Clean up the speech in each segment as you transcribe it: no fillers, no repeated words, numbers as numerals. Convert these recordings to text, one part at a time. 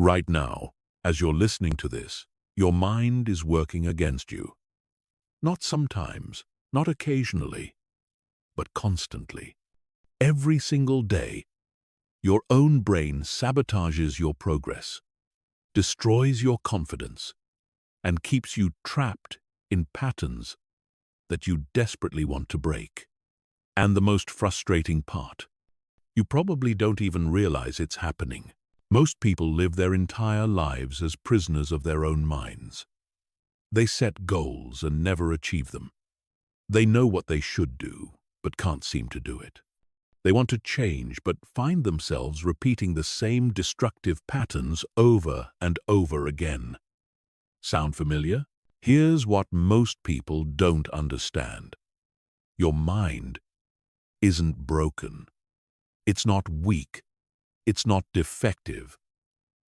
Right now, as you're listening to this, your mind is working against you. Not sometimes, not occasionally, but constantly. Every single day, your own brain sabotages your progress, destroys your confidence, and keeps you trapped in patterns that you desperately want to break. And the most frustrating part, you probably don't even realize it's happening. Most people live their entire lives as prisoners of their own minds. They set goals and never achieve them. They know what they should do, but can't seem to do it. They want to change, but find themselves repeating the same destructive patterns over and over again. Sound familiar? Here's what most people don't understand. Your mind isn't broken. It's not weak. It's not defective.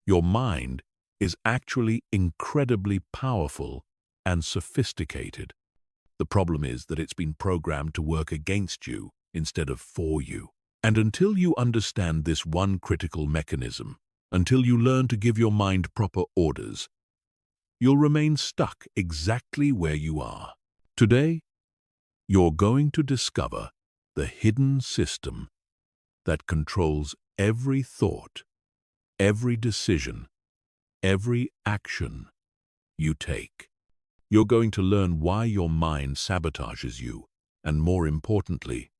Your mind is actually incredibly powerful and sophisticated. The problem is that it's been programmed to work against you instead of for you. And until you understand this one critical mechanism, until you learn to give your mind proper orders, you'll remain stuck exactly where you are. Today, you're going to discover the hidden system that controls every thought, every decision, every action you take. You're going to learn why your mind sabotages you, and more importantly,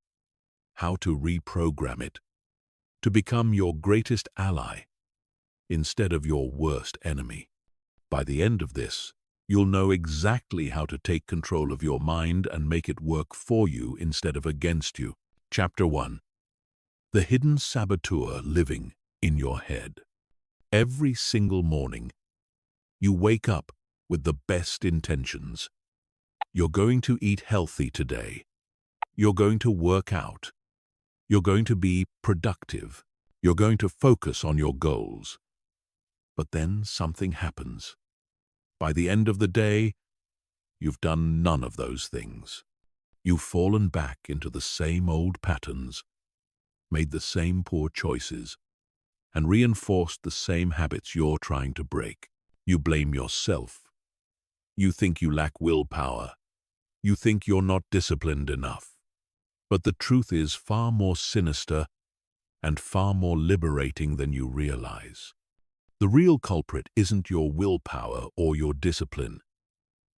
how to reprogram it to become your greatest ally instead of your worst enemy. By the end of this, you'll know exactly how to take control of your mind and make it work for you instead of against you. Chapter 1. The hidden saboteur living in your head. Every single morning, you wake up with the best intentions. You're going to eat healthy today. You're going to work out. You're going to be productive. You're going to focus on your goals. But then something happens. By the end of the day, you've done none of those things. You've fallen back into the same old patterns, made the same poor choices, and reinforced the same habits you're trying to break. You blame yourself. You think you lack willpower. You think you're not disciplined enough. But the truth is far more sinister and far more liberating than you realize. The real culprit isn't your willpower or your discipline.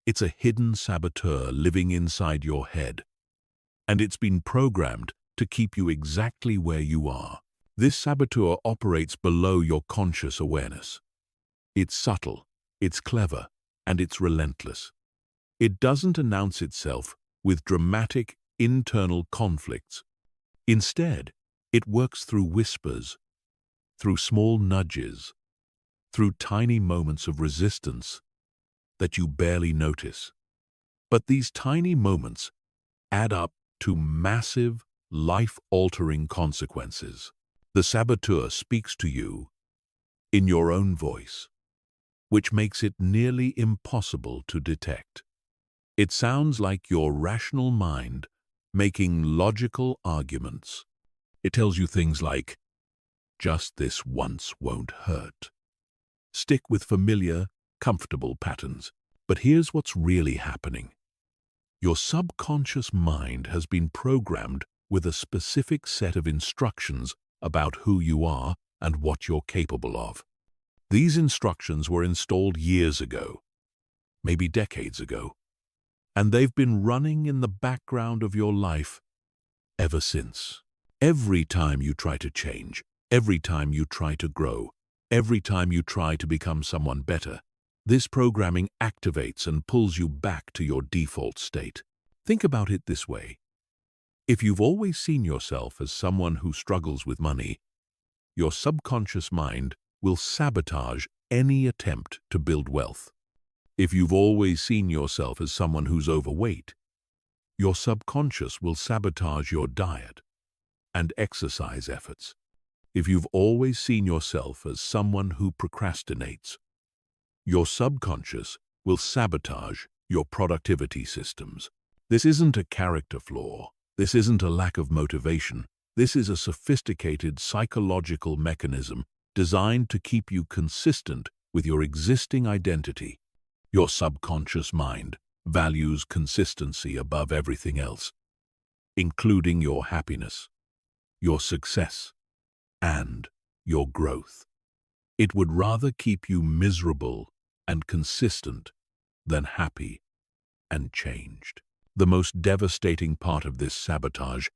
It's a hidden saboteur living inside your head. And it's been programmed to keep you exactly where you are. This saboteur operates below your conscious awareness. It's subtle, it's clever, and it's relentless. It doesn't announce itself with dramatic internal conflicts. Instead, it works through whispers, through small nudges, through tiny moments of resistance that you barely notice. But these tiny moments add up to massive, life-altering consequences. The saboteur speaks to you in your own voice, which makes it nearly impossible to detect. It sounds like your rational mind making logical arguments. It tells you things like, "Just this once won't hurt." Stick with familiar, comfortable patterns. But here's what's really happening. Your subconscious mind has been programmed with a specific set of instructions about who you are and what you're capable of. These instructions were installed years ago, maybe decades ago, and they've been running in the background of your life ever since. Every time you try to change, every time you try to grow, every time you try to become someone better, this programming activates and pulls you back to your default state. Think about it this way. If you've always seen yourself as someone who struggles with money, your subconscious mind will sabotage any attempt to build wealth. If you've always seen yourself as someone who's overweight, your subconscious will sabotage your diet and exercise efforts. If you've always seen yourself as someone who procrastinates, your subconscious will sabotage your productivity systems. This isn't a character flaw. This isn't a lack of motivation. This is a sophisticated psychological mechanism designed to keep you consistent with your existing identity. Your subconscious mind values consistency above everything else, including your happiness, your success, and your growth. It would rather keep you miserable and consistent than happy and changed. The most devastating part of this sabotage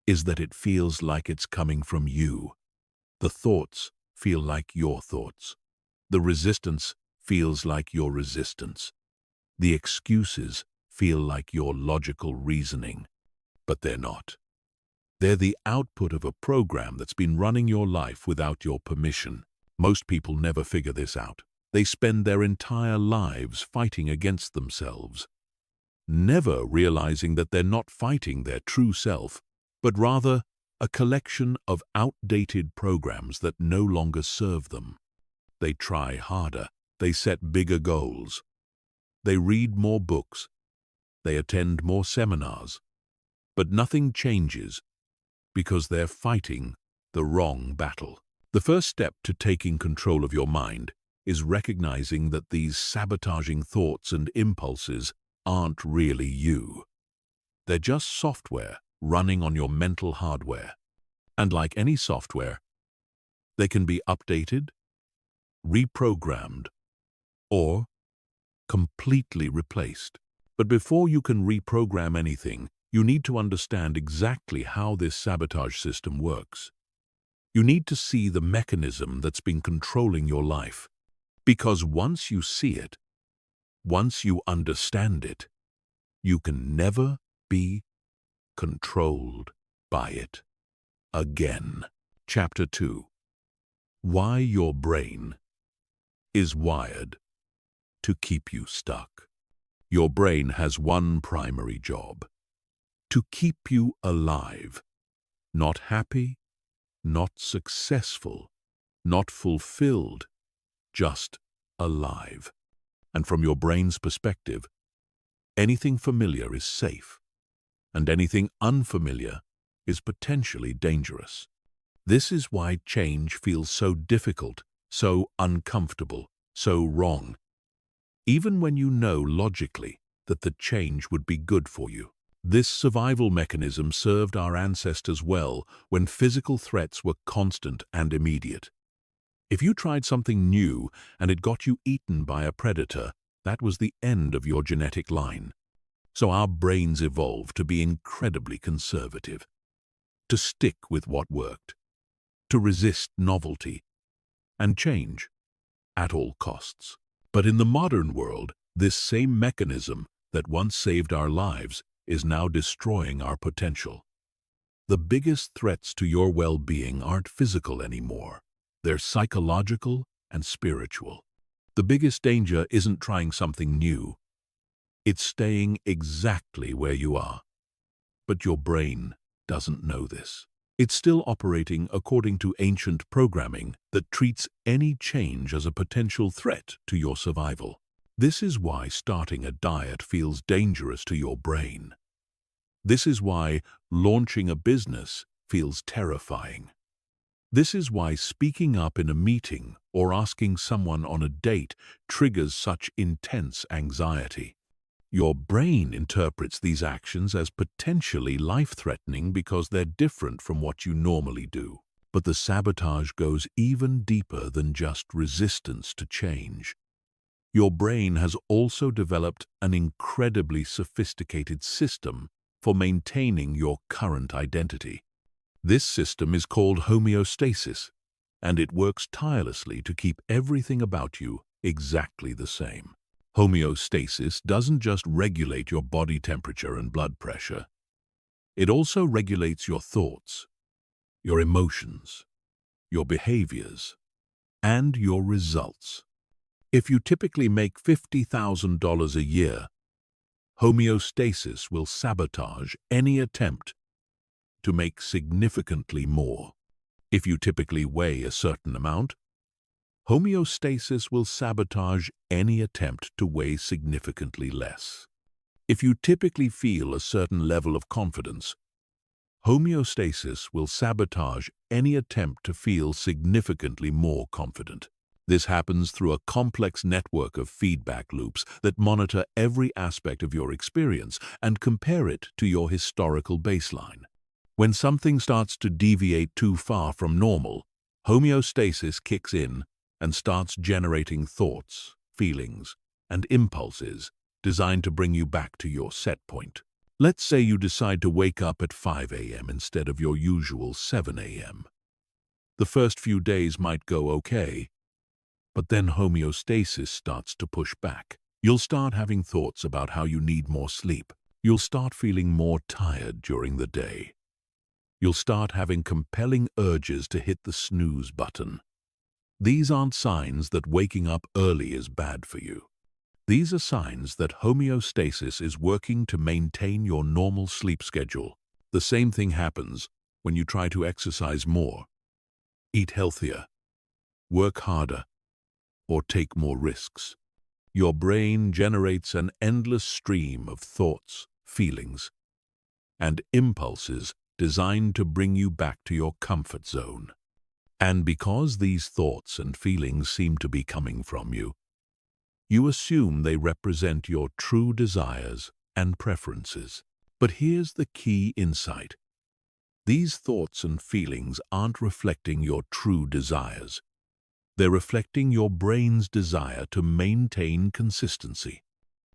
is that it feels like it's coming from you. The thoughts feel like your thoughts. The resistance feels like your resistance. The excuses feel like your logical reasoning. But they're not. They're the output of a program that's been running your life without your permission. Most people never figure this out. They spend their entire lives fighting against themselves, never realizing that they're not fighting their true self, but rather a collection of outdated programs that no longer serve them. They try harder. They set bigger goals. They read more books. They attend more seminars. But nothing changes because they're fighting the wrong battle. The first step to taking control of your mind is recognizing that these sabotaging thoughts and impulses aren't really you. They're just software running on your mental hardware. And like any software, they can be updated, reprogrammed, or completely replaced. But before you can reprogram anything, you need to understand exactly how this sabotage system works. You need to see the mechanism that's been controlling your life. Because once you see it, once you understand it, you can never be controlled by it again. Chapter 2. Why your brain is wired to keep you stuck. Your brain has one primary job: to keep you alive, not happy, not successful, not fulfilled, just alive. And from your brain's perspective, anything familiar is safe, and anything unfamiliar is potentially dangerous. This is why change feels so difficult, so uncomfortable, so wrong, even when you know logically that the change would be good for you. This survival mechanism served our ancestors well when physical threats were constant and immediate. If you tried something new and it got you eaten by a predator, that was the end of your genetic line. So our brains evolved to be incredibly conservative, to stick with what worked, to resist novelty and change at all costs. But in the modern world, this same mechanism that once saved our lives is now destroying our potential. The biggest threats to your well-being aren't physical anymore. They're psychological and spiritual. The biggest danger isn't trying something new. It's staying exactly where you are. But your brain doesn't know this. It's still operating according to ancient programming that treats any change as a potential threat to your survival. This is why starting a diet feels dangerous to your brain. This is why launching a business feels terrifying. This is why speaking up in a meeting or asking someone on a date triggers such intense anxiety. Your brain interprets these actions as potentially life-threatening because they're different from what you normally do. But the sabotage goes even deeper than just resistance to change. Your brain has also developed an incredibly sophisticated system for maintaining your current identity. This system is called homeostasis, and it works tirelessly to keep everything about you exactly the same. Homeostasis doesn't just regulate your body temperature and blood pressure. It also regulates your thoughts, your emotions, your behaviors, and your results. If you typically make $50,000 a year, homeostasis will sabotage any attempt to make significantly more. If you typically weigh a certain amount, homeostasis will sabotage any attempt to weigh significantly less. If you typically feel a certain level of confidence, homeostasis will sabotage any attempt to feel significantly more confident. This happens through a complex network of feedback loops that monitor every aspect of your experience and compare it to your historical baseline. When something starts to deviate too far from normal, homeostasis kicks in and starts generating thoughts, feelings, and impulses designed to bring you back to your set point. Let's say you decide to wake up at 5 a.m. instead of your usual 7 a.m. The first few days might go okay, but then homeostasis starts to push back. You'll start having thoughts about how you need more sleep. You'll start feeling more tired during the day. You'll start having compelling urges to hit the snooze button. These aren't signs that waking up early is bad for you. These are signs that homeostasis is working to maintain your normal sleep schedule. The same thing happens when you try to exercise more, eat healthier, work harder, or take more risks. Your brain generates an endless stream of thoughts, feelings, and impulses designed to bring you back to your comfort zone. And because these thoughts and feelings seem to be coming from you, you assume they represent your true desires and preferences. But here's the key insight. These thoughts and feelings aren't reflecting your true desires. They're reflecting your brain's desire to maintain consistency.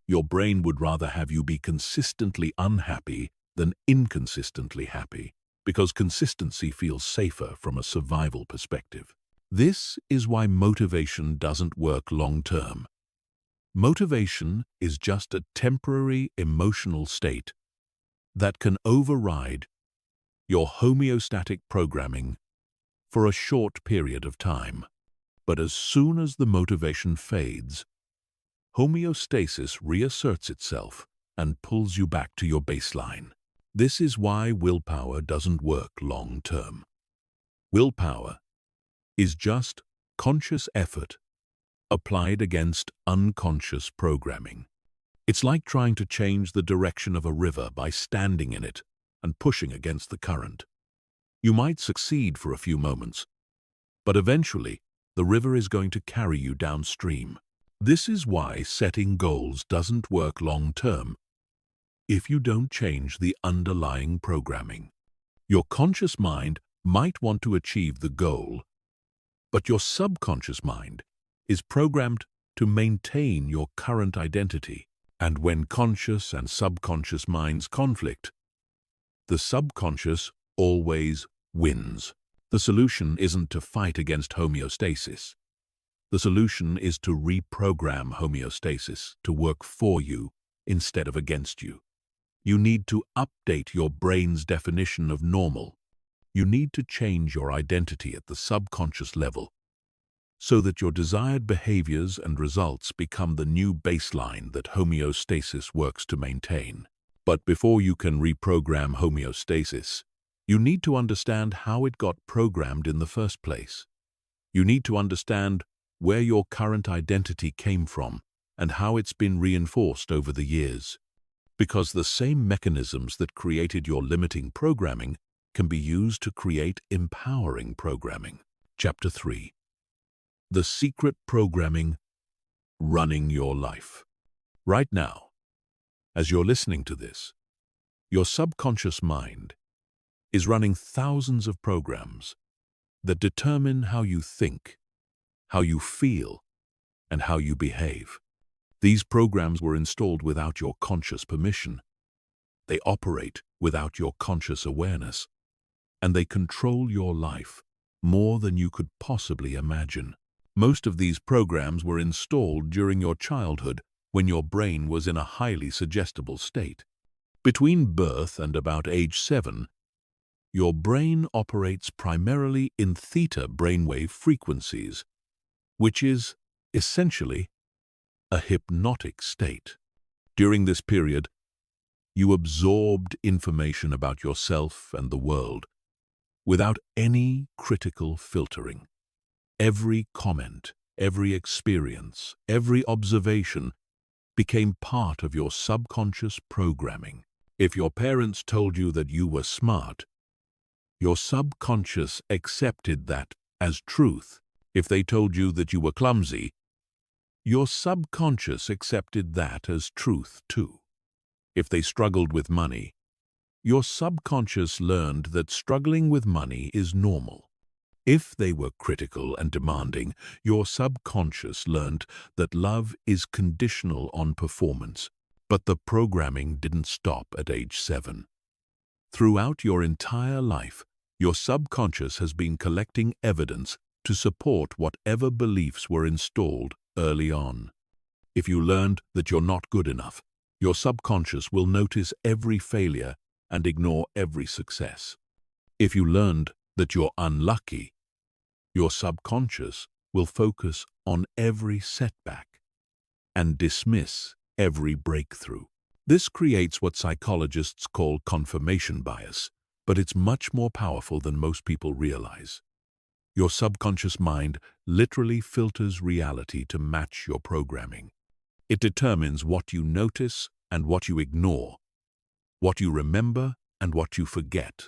Your brain would rather have you be consistently unhappy than inconsistently happy, because consistency feels safer from a survival perspective. This is why motivation doesn't work long-term. Motivation is just a temporary emotional state that can override your homeostatic programming for a short period of time. But as soon as the motivation fades, homeostasis reasserts itself and pulls you back to your baseline. This is why willpower doesn't work long-term. Willpower is just conscious effort applied against unconscious programming. It's like trying to change the direction of a river by standing in it and pushing against the current. You might succeed for a few moments, but eventually the river is going to carry you downstream. This is why setting goals doesn't work long-term if you don't change the underlying programming. Your conscious mind might want to achieve the goal, but your subconscious mind is programmed to maintain your current identity. And when conscious and subconscious minds conflict, the subconscious always wins. The solution isn't to fight against homeostasis. The solution is to reprogram homeostasis to work for you instead of against you. You need to update your brain's definition of normal. You need to change your identity at the subconscious level so that your desired behaviors and results become the new baseline that homeostasis works to maintain. But before you can reprogram homeostasis, you need to understand how it got programmed in the first place. You need to understand where your current identity came from and how it's been reinforced over the years. Because the same mechanisms that created your limiting programming can be used to create empowering programming. Chapter 3. The Secret Programming Running Your Life. Right now, as you're listening to this, your subconscious mind is running thousands of programs that determine how you think, how you feel, and how you behave. These programs were installed without your conscious permission. They operate without your conscious awareness, and they control your life more than you could possibly imagine. Most of these programs were installed during your childhood when your brain was in a highly suggestible state. Between birth and about age 7, your brain operates primarily in theta brainwave frequencies, which is essentially a hypnotic state. During this period, you absorbed information about yourself and the world without any critical filtering. Every comment, every experience, every observation became part of your subconscious programming. If your parents told you that you were smart, Your subconscious accepted that as truth. If they told you that you were clumsy, your subconscious accepted that as truth too. If they struggled with money, your subconscious learned that struggling with money is normal. If they were critical and demanding, your subconscious learned that love is conditional on performance. But the programming didn't stop at age 7. Throughout your entire life, your subconscious has been collecting evidence to support whatever beliefs were installed early on. If you learned that you're not good enough, your subconscious will notice every failure and ignore every success. If you learned that you're unlucky, your subconscious will focus on every setback and dismiss every breakthrough. This creates what psychologists call confirmation bias, but it's much more powerful than most people realize. Your subconscious mind literally filters reality to match your programming. It determines what you notice and what you ignore, what you remember and what you forget,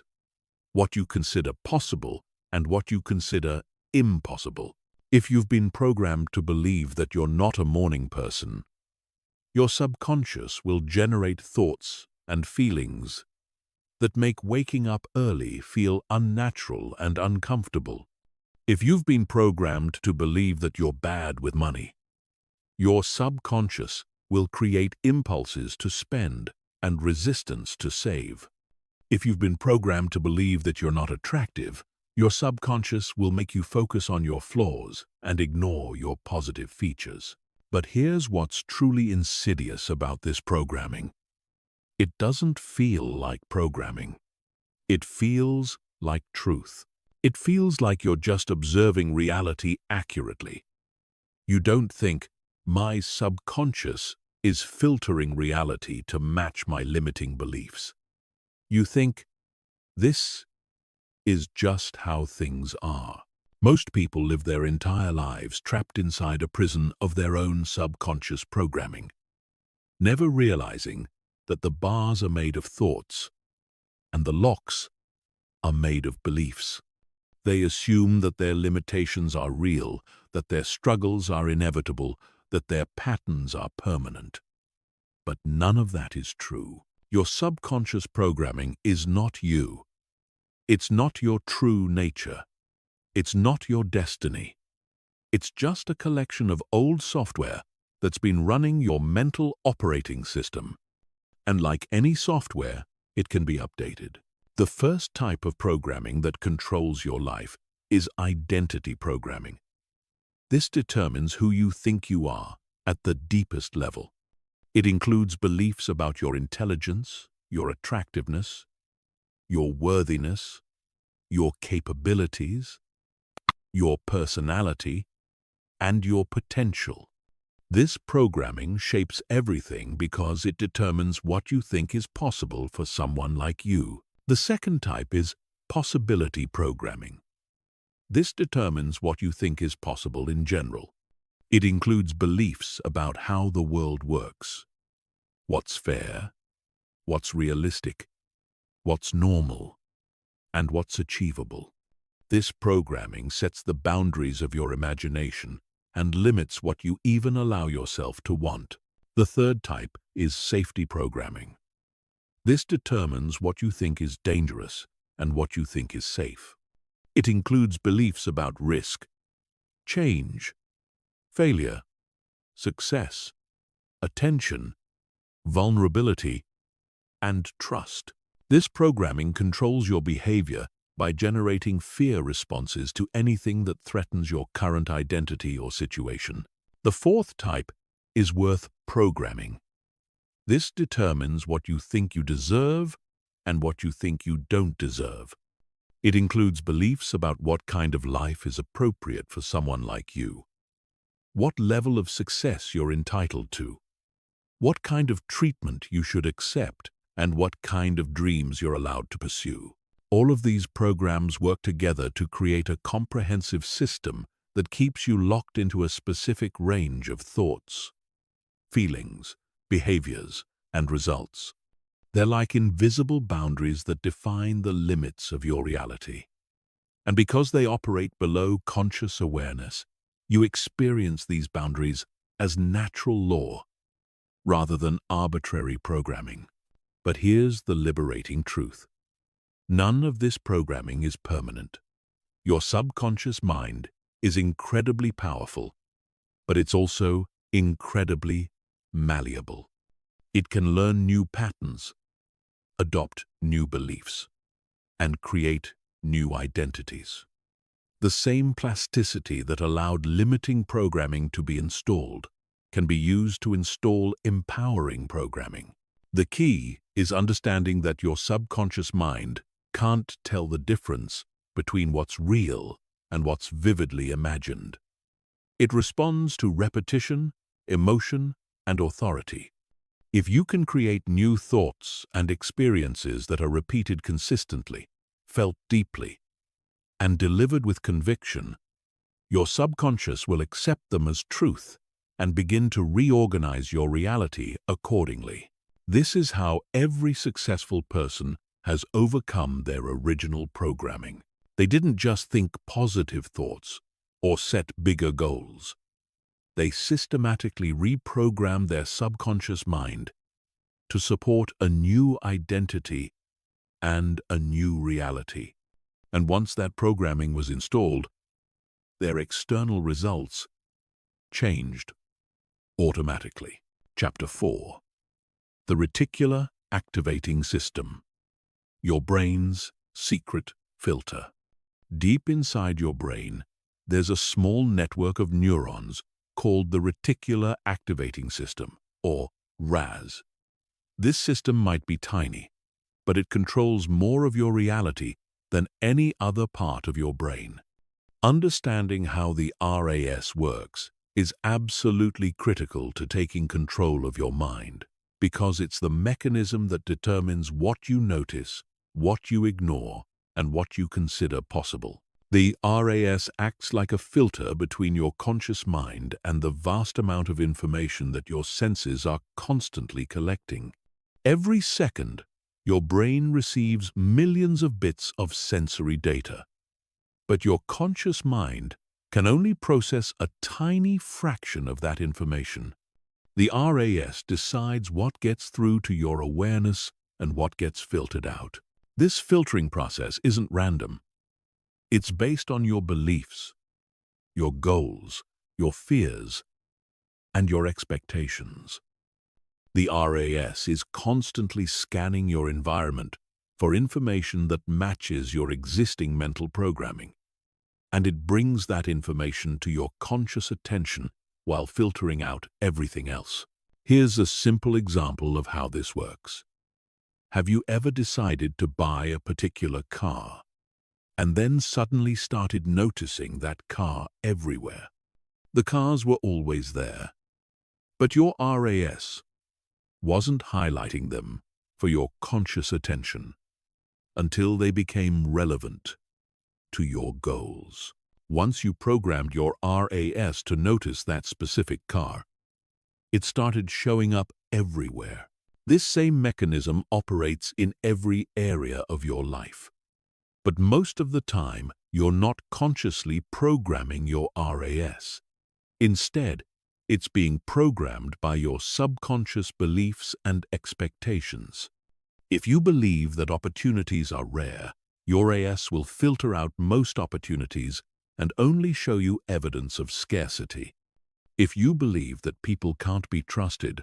what you consider possible and what you consider impossible. If you've been programmed to believe that you're not a morning person, your subconscious will generate thoughts and feelings that make waking up early feel unnatural and uncomfortable. If you've been programmed to believe that you're bad with money, your subconscious will create impulses to spend and resistance to save. If you've been programmed to believe that you're not attractive, your subconscious will make you focus on your flaws and ignore your positive features. But here's what's truly insidious about this programming. It doesn't feel like programming. It feels like truth. It feels like you're just observing reality accurately. You don't think, my subconscious is filtering reality to match my limiting beliefs. You think, this is just how things are. Most people live their entire lives trapped inside a prison of their own subconscious programming, never realizing that the bars are made of thoughts and the locks are made of beliefs. They assume that their limitations are real, that their struggles are inevitable, that their patterns are permanent. But none of that is true. Your subconscious programming is not you. It's not your true nature. It's not your destiny. It's just a collection of old software that's been running your mental operating system. And like any software, it can be updated. The first type of programming that controls your life is identity programming. This determines who you think you are at the deepest level. It includes beliefs about your intelligence, your attractiveness, your worthiness, your capabilities, your personality, and your potential. This programming shapes everything because it determines what you think is possible for someone like you. The second type is possibility programming. This determines what you think is possible in general. It includes beliefs about how the world works, what's fair, what's realistic, what's normal, and what's achievable. This programming sets the boundaries of your imagination and limits what you even allow yourself to want. The third type is safety programming. This determines what you think is dangerous and what you think is safe. It includes beliefs about risk, change, failure, success, attention, vulnerability, and trust. This programming controls your behavior by generating fear responses to anything that threatens your current identity or situation. The fourth type is worth programming. This determines what you think you deserve and what you think you don't deserve. It includes beliefs about what kind of life is appropriate for someone like you, what level of success you're entitled to, what kind of treatment you should accept, and what kind of dreams you're allowed to pursue. All of these programs work together to create a comprehensive system that keeps you locked into a specific range of thoughts, feelings, behaviors, and results. They're like invisible boundaries that define the limits of your reality. And because they operate below conscious awareness, you experience these boundaries as natural law rather than arbitrary programming. But here's the liberating truth. None of this programming is permanent. Your subconscious mind is incredibly powerful, but it's also incredibly malleable. It can learn new patterns, adopt new beliefs, and create new identities. The same plasticity that allowed limiting programming to be installed can be used to install empowering programming. The key is understanding that your subconscious mind can't tell the difference between what's real and what's vividly imagined. It responds to repetition, emotion, and authority. If you can create new thoughts and experiences that are repeated consistently, felt deeply, and delivered with conviction, your subconscious will accept them as truth and begin to reorganize your reality accordingly. This is how every successful person has overcome their original programming. They didn't just think positive thoughts or set bigger goals. They systematically reprogrammed their subconscious mind to support a new identity and a new reality. And once that programming was installed, their external results changed automatically. Chapter 4. The Reticular Activating System. Your brain's secret filter. Deep inside your brain, there's a small network of neurons called the Reticular Activating System, or RAS. This system might be tiny, but it controls more of your reality than any other part of your brain. Understanding how the RAS works is absolutely critical to taking control of your mind, because it's the mechanism that determines what you notice, what you ignore, and what you consider possible. The RAS acts like a filter between your conscious mind and the vast amount of information that your senses are constantly collecting. Every second, your brain receives millions of bits of sensory data, but your conscious mind can only process a tiny fraction of that information. The RAS decides what gets through to your awareness and what gets filtered out. This filtering process isn't random. It's based on your beliefs, your goals, your fears, and your expectations. The RAS is constantly scanning your environment for information that matches your existing mental programming, and it brings that information to your conscious attention while filtering out everything else. Here's a simple example of how this works. Have you ever decided to buy a particular car, and then suddenly started noticing that car everywhere? The cars were always there, but your RAS wasn't highlighting them for your conscious attention until they became relevant to your goals. Once you programmed your RAS to notice that specific car, it started showing up everywhere. This same mechanism operates in every area of your life. But most of the time, you're not consciously programming your RAS. Instead, it's being programmed by your subconscious beliefs and expectations. If you believe that opportunities are rare, your RAS will filter out most opportunities and only show you evidence of scarcity. If you believe that people can't be trusted,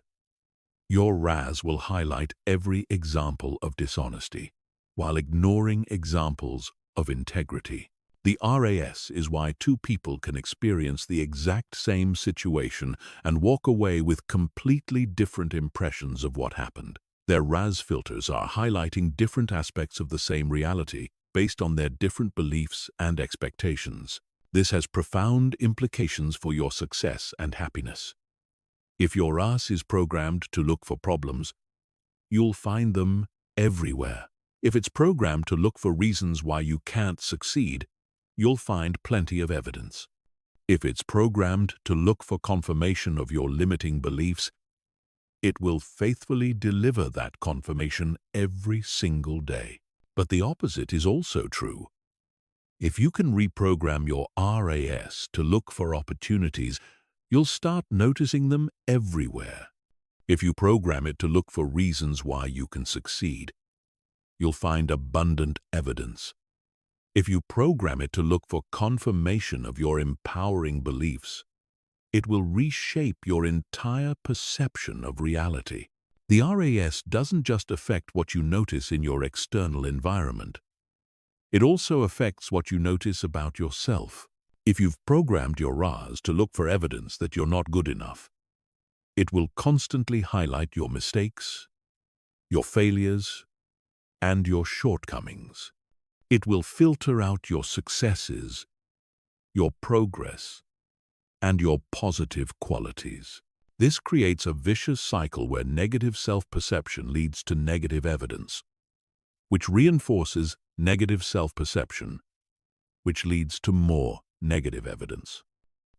your RAS will highlight every example of dishonesty, while ignoring examples of integrity. The RAS is why two people can experience the exact same situation and walk away with completely different impressions of what happened. Their RAS filters are highlighting different aspects of the same reality based on their different beliefs and expectations. This has profound implications for your success and happiness. If your RAS is programmed to look for problems, you'll find them everywhere. If it's programmed to look for reasons why you can't succeed, you'll find plenty of evidence. If it's programmed to look for confirmation of your limiting beliefs, It will faithfully deliver that confirmation every single day. But the opposite is also true. If you can reprogram your RAS to look for opportunities, you'll start noticing them everywhere. If you program it to look for reasons why you can succeed, you'll find abundant evidence. If you program it to look for confirmation of your empowering beliefs, it will reshape your entire perception of reality. The RAS doesn't just affect what you notice in your external environment. It also affects what you notice about yourself. If you've programmed your RAS to look for evidence that you're not good enough, it will constantly highlight your mistakes, your failures, and your shortcomings. It will filter out your successes, your progress, and your positive qualities. This creates a vicious cycle where negative self-perception leads to negative evidence, which reinforces negative self-perception, which leads to more negative evidence.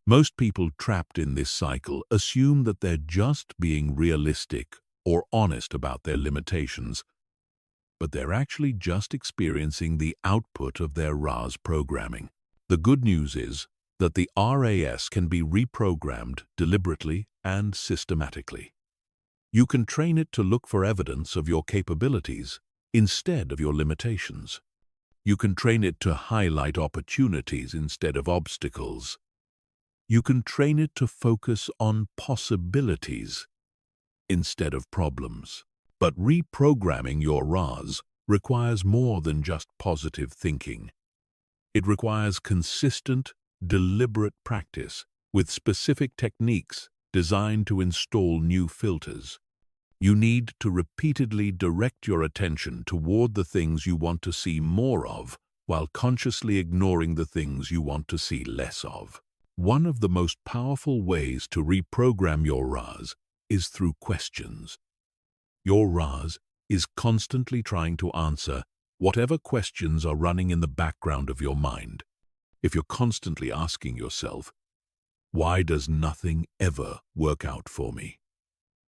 Most people trapped in this cycle assume that they're just being realistic or honest about their limitations, but they're actually just experiencing the output of their RAS programming. The good news is that the RAS can be reprogrammed deliberately and systematically. You can train it to look for evidence of your capabilities instead of your limitations. You can train it to highlight opportunities instead of obstacles. You can train it to focus on possibilities instead of problems. But reprogramming your RAS requires more than just positive thinking. It requires consistent, deliberate practice with specific techniques designed to install new filters. You need to repeatedly direct your attention toward the things you want to see more of, while consciously ignoring the things you want to see less of. One of the most powerful ways to reprogram your RAS is through questions. Your RAS is constantly trying to answer whatever questions are running in the background of your mind. If you're constantly asking yourself, "Why does nothing ever work out for me?"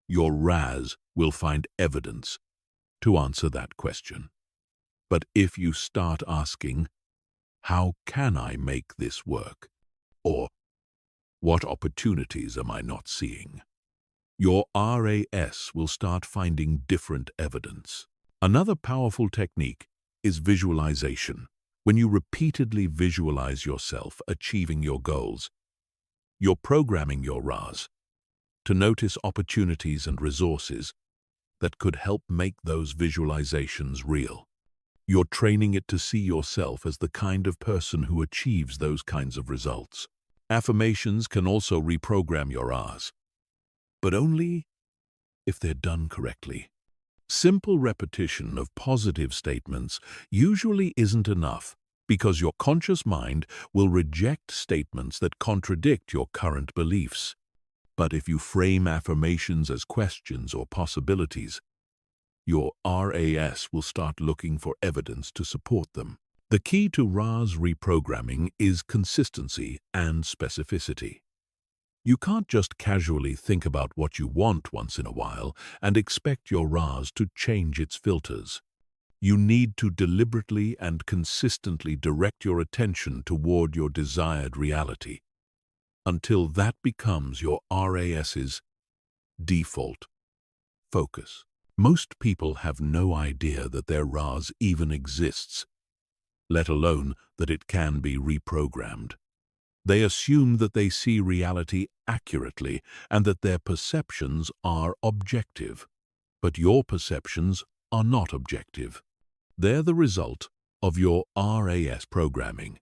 your RAS will find evidence to answer that question. But if you start asking, "How can I make this work?" or "What opportunities am I not seeing?" your RAS will start finding different evidence. Another powerful technique is visualization. When you repeatedly visualize yourself achieving your goals, you're programming your RAS to notice opportunities and resources that could help make those visualizations real. You're training it to see yourself as the kind of person who achieves those kinds of results. Affirmations can also reprogram your RAS, but only if they're done correctly. Simple repetition of positive statements usually isn't enough because your conscious mind will reject statements that contradict your current beliefs. But if you frame affirmations as questions or possibilities, your RAS will start looking for evidence to support them. The key to RAS reprogramming is consistency and specificity. You can't just casually think about what you want once in a while and expect your RAS to change its filters. You need to deliberately and consistently direct your attention toward your desired reality, until that becomes your RAS's default focus. Most people have no idea that their RAS even exists, let alone that it can be reprogrammed. They assume that they see reality accurately and that their perceptions are objective. But your perceptions are not objective. They're the result of your RAS programming,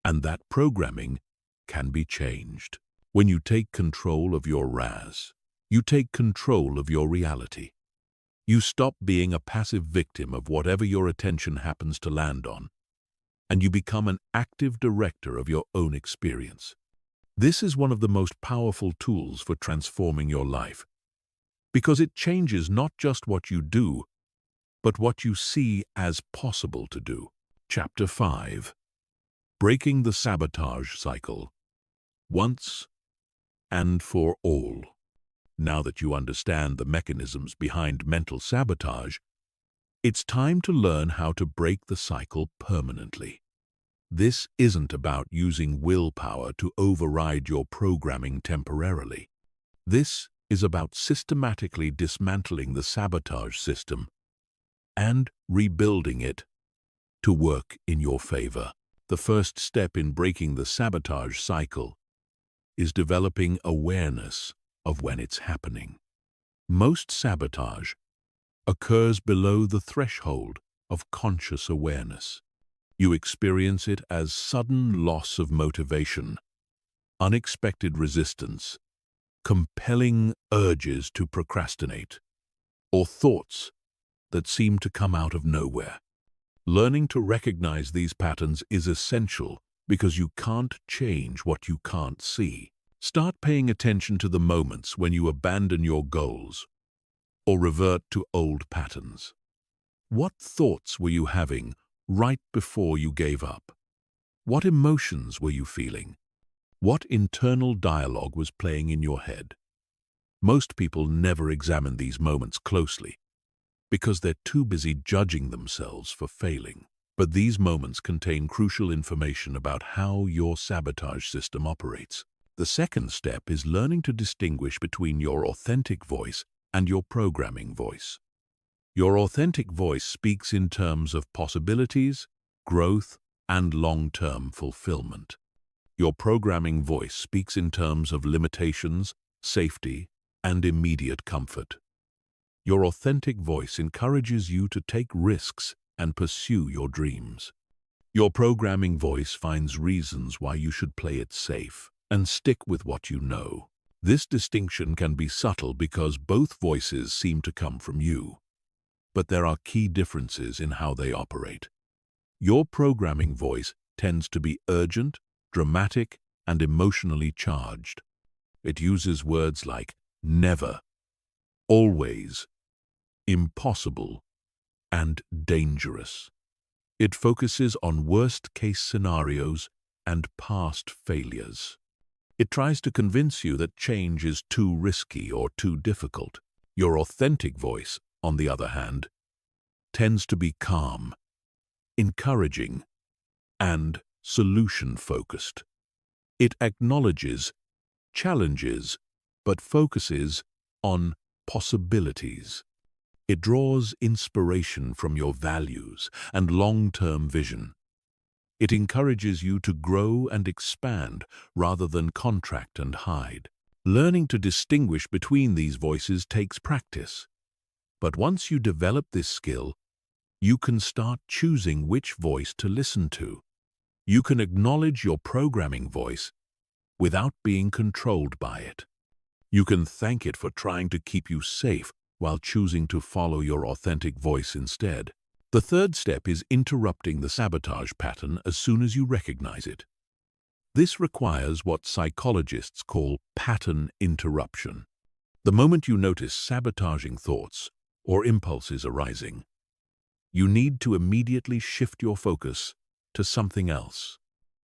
and that programming can be changed. When you take control of your RAS, you take control of your reality. You stop being a passive victim of whatever your attention happens to land on, and you become an active director of your own experience. This is one of the most powerful tools for transforming your life, because it changes not just what you do, but what you see as possible to do. Chapter 5. Breaking the Sabotage Cycle. Once and for all. Now that you understand the mechanisms behind mental sabotage, it's time to learn how to break the cycle permanently. This isn't about using willpower to override your programming temporarily. This is about systematically dismantling the sabotage system and rebuilding it to work in your favor. The first step in breaking the sabotage cycle is developing awareness of when it's happening. Most sabotage occurs below the threshold of conscious awareness. You experience it as sudden loss of motivation, unexpected resistance, compelling urges to procrastinate, or thoughts that seem to come out of nowhere. Learning to recognize these patterns is essential because you can't change what you can't see. Start paying attention to the moments when you abandon your goals or revert to old patterns. What thoughts were you having right before you gave up? What emotions were you feeling? What internal dialogue was playing in your head? Most people never examine these moments closely because they're too busy judging themselves for failing. But these moments contain crucial information about how your sabotage system operates. The second step is learning to distinguish between your authentic voice and your programming voice. Your authentic voice speaks in terms of possibilities, growth, and long-term fulfillment. Your programming voice speaks in terms of limitations, safety, and immediate comfort. Your authentic voice encourages you to take risks and pursue your dreams. Your programming voice finds reasons why you should play it safe and stick with what you know. This distinction can be subtle because both voices seem to come from you, but there are key differences in how they operate. Your programming voice tends to be urgent, dramatic, and emotionally charged. It uses words like never, always, impossible, and dangerous. It focuses on worst-case scenarios and past failures. It tries to convince you that change is too risky or too difficult. Your authentic voice, on the other hand, tends to be calm, encouraging, and solution-focused. It acknowledges challenges, but focuses on possibilities. It draws inspiration from your values and long-term vision. It encourages you to grow and expand rather than contract and hide. Learning to distinguish between these voices takes practice. But once you develop this skill, you can start choosing which voice to listen to. You can acknowledge your programming voice without being controlled by it. You can thank it for trying to keep you safe while choosing to follow your authentic voice instead. The third step is interrupting the sabotage pattern as soon as you recognize it. This requires what psychologists call pattern interruption. The moment you notice sabotaging thoughts or impulses arising, you need to immediately shift your focus to something else.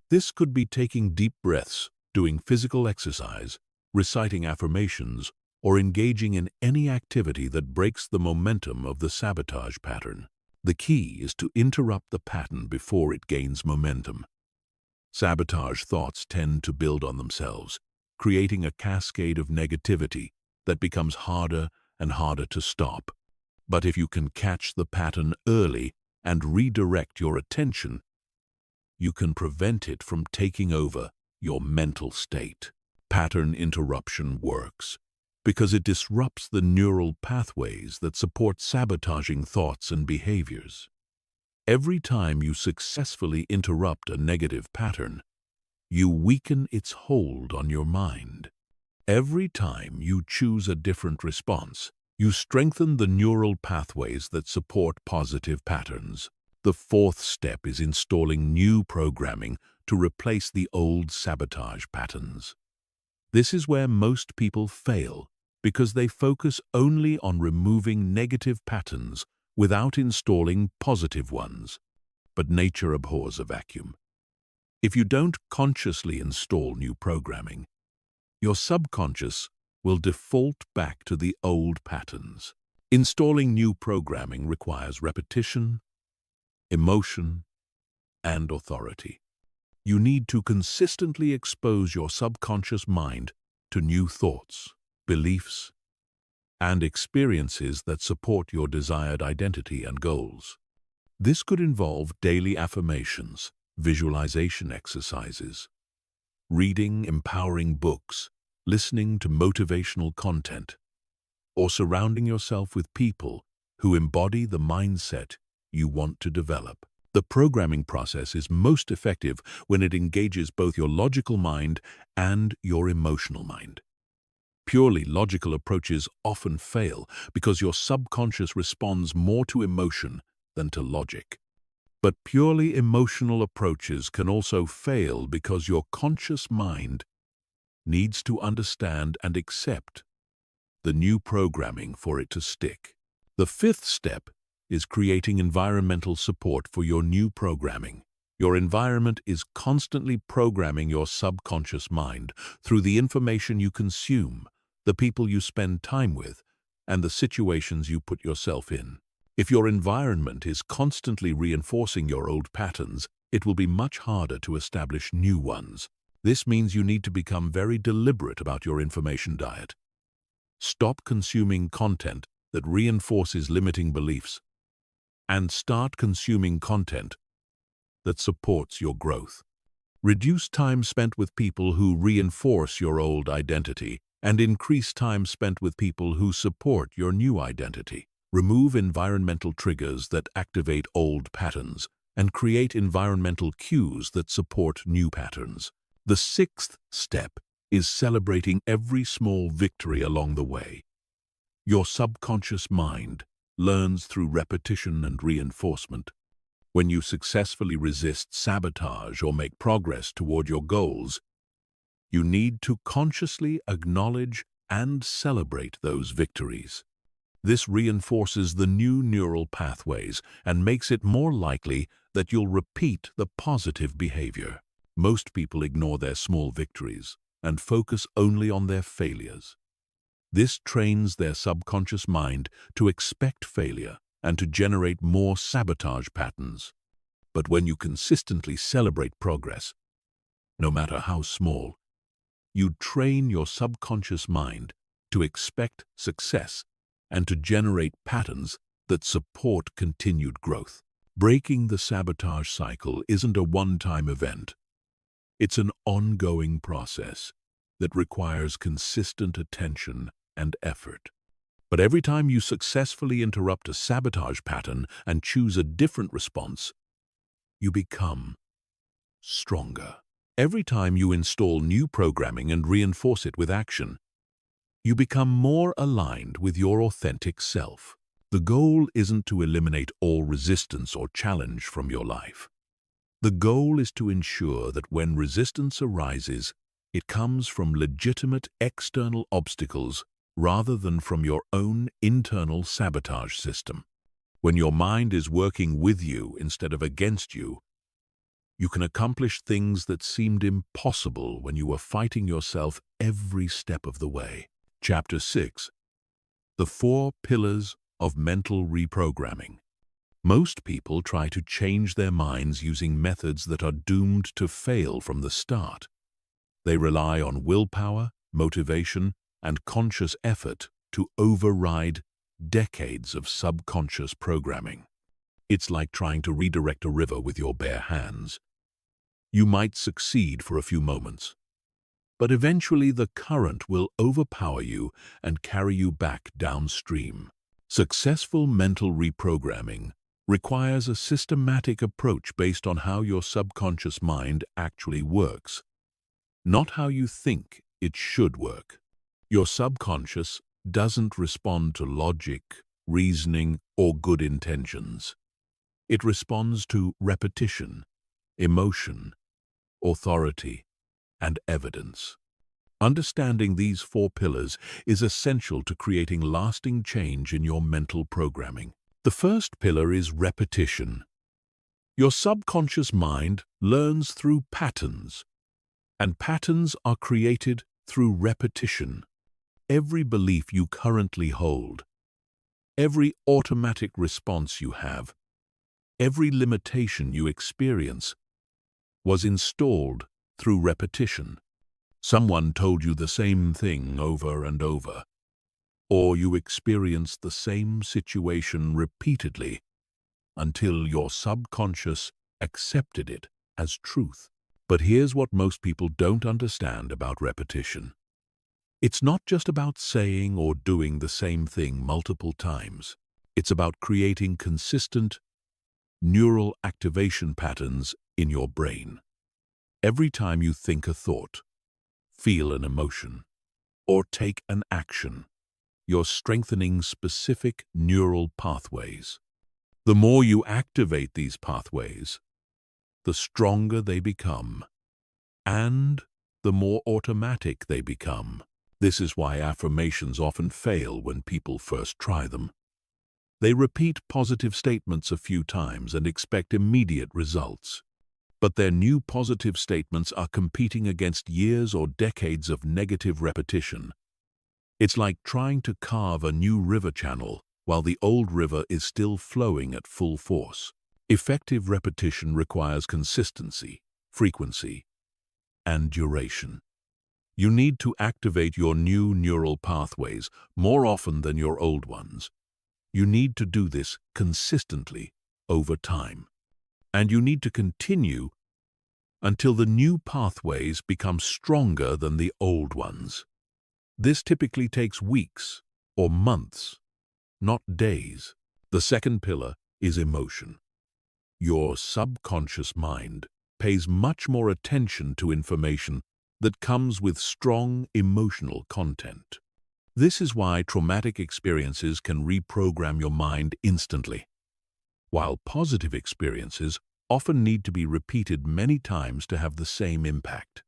This could be taking deep breaths, doing physical exercise, reciting affirmations, or engaging in any activity that breaks the momentum of the sabotage pattern. The key is to interrupt the pattern before it gains momentum. Sabotage thoughts tend to build on themselves, creating a cascade of negativity that becomes harder and harder to stop. But if you can catch the pattern early and redirect your attention, you can prevent it from taking over your mental state. Pattern interruption works because it disrupts the neural pathways that support sabotaging thoughts and behaviors. Every time you successfully interrupt a negative pattern, you weaken its hold on your mind. Every time you choose a different response, you strengthen the neural pathways that support positive patterns. The fourth step is installing new programming to replace the old sabotage patterns. This is where most people fail because they focus only on removing negative patterns without installing positive ones. But nature abhors a vacuum. If you don't consciously install new programming, your subconscious will default back to the old patterns. Installing new programming requires repetition, emotion, and authority. You need to consistently expose your subconscious mind to new thoughts, beliefs, and experiences that support your desired identity and goals. This could involve daily affirmations, visualization exercises, reading empowering books, listening to motivational content, or surrounding yourself with people who embody the mindset you want to develop. The programming process is most effective when it engages both your logical mind and your emotional mind. Purely logical approaches often fail because your subconscious responds more to emotion than to logic. But purely emotional approaches can also fail because your conscious mind needs to understand and accept the new programming for it to stick. The fifth step is creating environmental support for your new programming. Your environment is constantly programming your subconscious mind through the information you consume, the people you spend time with, and the situations you put yourself in. If your environment is constantly reinforcing your old patterns, it will be much harder to establish new ones. This means you need to become very deliberate about your information diet. Stop consuming content that reinforces limiting beliefs, and start consuming content that supports your growth. Reduce time spent with people who reinforce your old identity and increase time spent with people who support your new identity. Remove environmental triggers that activate old patterns and create environmental cues that support new patterns. The sixth step is celebrating every small victory along the way. Your subconscious mind learns through repetition and reinforcement. When you successfully resist sabotage or make progress toward your goals, you need to consciously acknowledge and celebrate those victories. This reinforces the new neural pathways and makes it more likely that you'll repeat the positive behavior. Most people ignore their small victories and focus only on their failures. This trains their subconscious mind to expect failure and to generate more sabotage patterns. But when you consistently celebrate progress, no matter how small, you train your subconscious mind to expect success and to generate patterns that support continued growth. Breaking the sabotage cycle isn't a one-time event. It's an ongoing process that requires consistent attention and effort. But every time you successfully interrupt a sabotage pattern and choose a different response, you become stronger. Every time you install new programming and reinforce it with action, you become more aligned with your authentic self. The goal isn't to eliminate all resistance or challenge from your life. The goal is to ensure that when resistance arises, it comes from legitimate external obstacles rather than from your own internal sabotage system. When your mind is working with you instead of against you, you can accomplish things that seemed impossible when you were fighting yourself every step of the way. Chapter 6. The 4 Pillars of Mental Reprogramming. Most people try to change their minds using methods that are doomed to fail from the start. They rely on willpower, motivation, and conscious effort to override decades of subconscious programming. It's like trying to redirect a river with your bare hands. You might succeed for a few moments, but eventually the current will overpower you and carry you back downstream. Successful mental reprogramming requires a systematic approach based on how your subconscious mind actually works, not how you think it should work. Your subconscious doesn't respond to logic, reasoning, or good intentions. It responds to repetition, emotion, authority, and evidence. Understanding these 4 pillars is essential to creating lasting change in your mental programming. The first pillar is repetition. Your subconscious mind learns through patterns, and patterns are created through repetition. every belief you currently hold, every automatic response you have, every limitation you experience was installed through repetition. Someone told you the same thing over and over, or you experienced the same situation repeatedly until your subconscious accepted it as truth. But here's what most people don't understand about repetition. It's not just about saying or doing the same thing multiple times. It's about creating consistent neural activation patterns in your brain. Every time you think a thought, feel an emotion, or take an action, you're strengthening specific neural pathways. The more you activate these pathways, the stronger they become, and the more automatic they become. This is why affirmations often fail when people first try them. They repeat positive statements a few times and expect immediate results. But their new positive statements are competing against years or decades of negative repetition. It's like trying to carve a new river channel while the old river is still flowing at full force. Effective repetition requires consistency, frequency, and duration. You need to activate your new neural pathways more often than your old ones. You need to do this consistently over time. And you need to continue until the new pathways become stronger than the old ones. This typically takes weeks or months, not days. The second pillar is emotion. Your subconscious mind pays much more attention to information that comes with strong emotional content. This is why traumatic experiences can reprogram your mind instantly, while positive experiences often need to be repeated many times to have the same impact.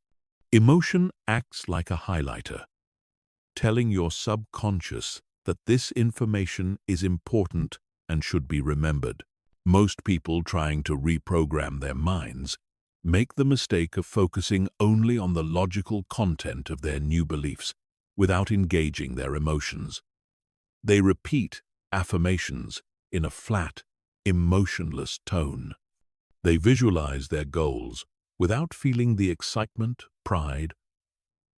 Emotion acts like a highlighter, telling your subconscious that this information is important and should be remembered. Most people trying to reprogram their minds make the mistake of focusing only on the logical content of their new beliefs without engaging their emotions. They repeat affirmations in a flat, emotionless tone. They visualize their goals without feeling the excitement, pride,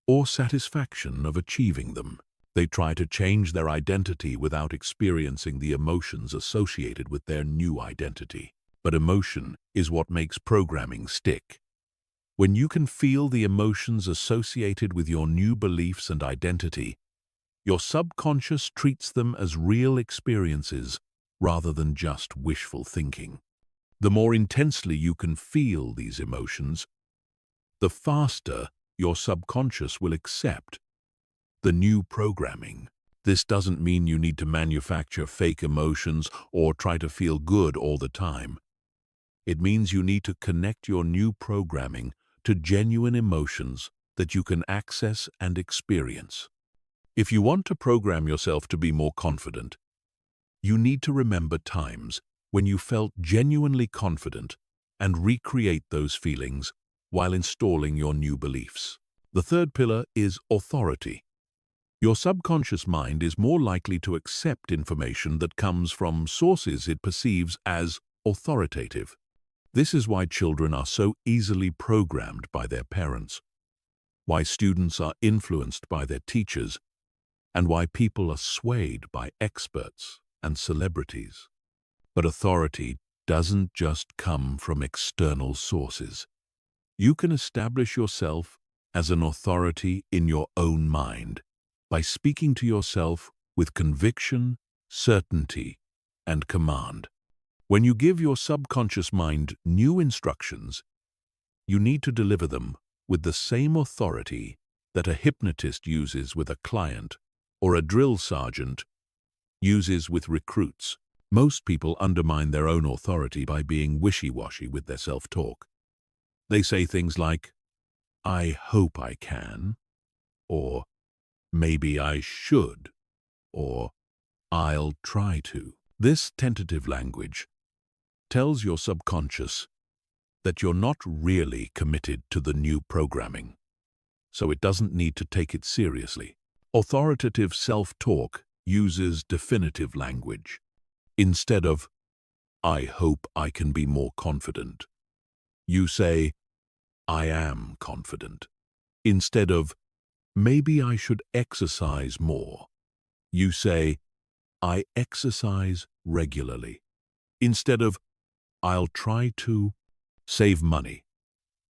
or satisfaction of achieving them. They try to change their identity without experiencing the emotions associated with their new identity. But emotion is what makes programming stick. When you can feel the emotions associated with your new beliefs and identity, your subconscious treats them as real experiences rather than just wishful thinking. The more intensely you can feel these emotions, the faster your subconscious will accept the new programming. This doesn't mean you need to manufacture fake emotions or try to feel good all the time. It means you need to connect your new programming to genuine emotions that you can access and experience. If you want to program yourself to be more confident, you need to remember times when you felt genuinely confident and recreate those feelings while installing your new beliefs. The third pillar is authority. Your subconscious mind is more likely to accept information that comes from sources it perceives as authoritative. This is why children are so easily programmed by their parents, why students are influenced by their teachers, and why people are swayed by experts and celebrities. But authority doesn't just come from external sources. You can establish yourself as an authority in your own mind by speaking to yourself with conviction, certainty, and command. When you give your subconscious mind new instructions, you need to deliver them with the same authority that a hypnotist uses with a client or a drill sergeant uses with recruits. Most people undermine their own authority by being wishy-washy with their self-talk. They say things like, "I hope I can," or "maybe I should," or "I'll try to." This tentative language tells your subconscious that you're not really committed to the new programming, so it doesn't need to take it seriously. Authoritative self-talk uses definitive language. Instead of, "I hope I can be more confident," you say, "I am confident." Instead of, "Maybe I should exercise more," you say, "I exercise regularly." Instead of, "I'll try to save money,"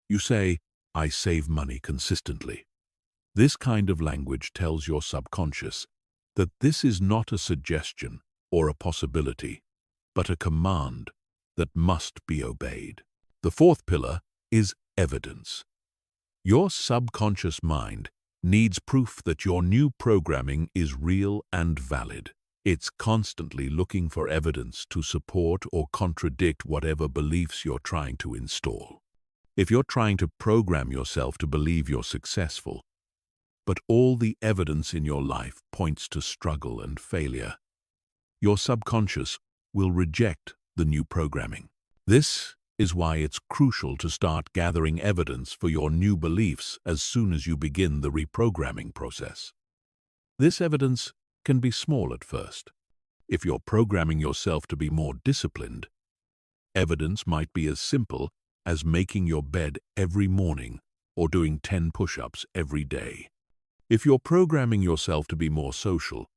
you say, "I save money consistently." This kind of language tells your subconscious that this is not a suggestion or a possibility, but a command that must be obeyed. The fourth pillar is evidence. Your subconscious mind needs proof that your new programming is real and valid. It's constantly looking for evidence to support or contradict whatever beliefs you're trying to install. If you're trying to program yourself to believe you're successful, but all the evidence in your life points to struggle and failure, your subconscious will reject the new programming. This is why it's crucial to start gathering evidence for your new beliefs as soon as you begin the reprogramming process. This evidence can be small at first. If you're programming yourself to be more disciplined, evidence might be as simple as making your bed every morning or doing 10 push-ups every day. If you're programming yourself to be more social,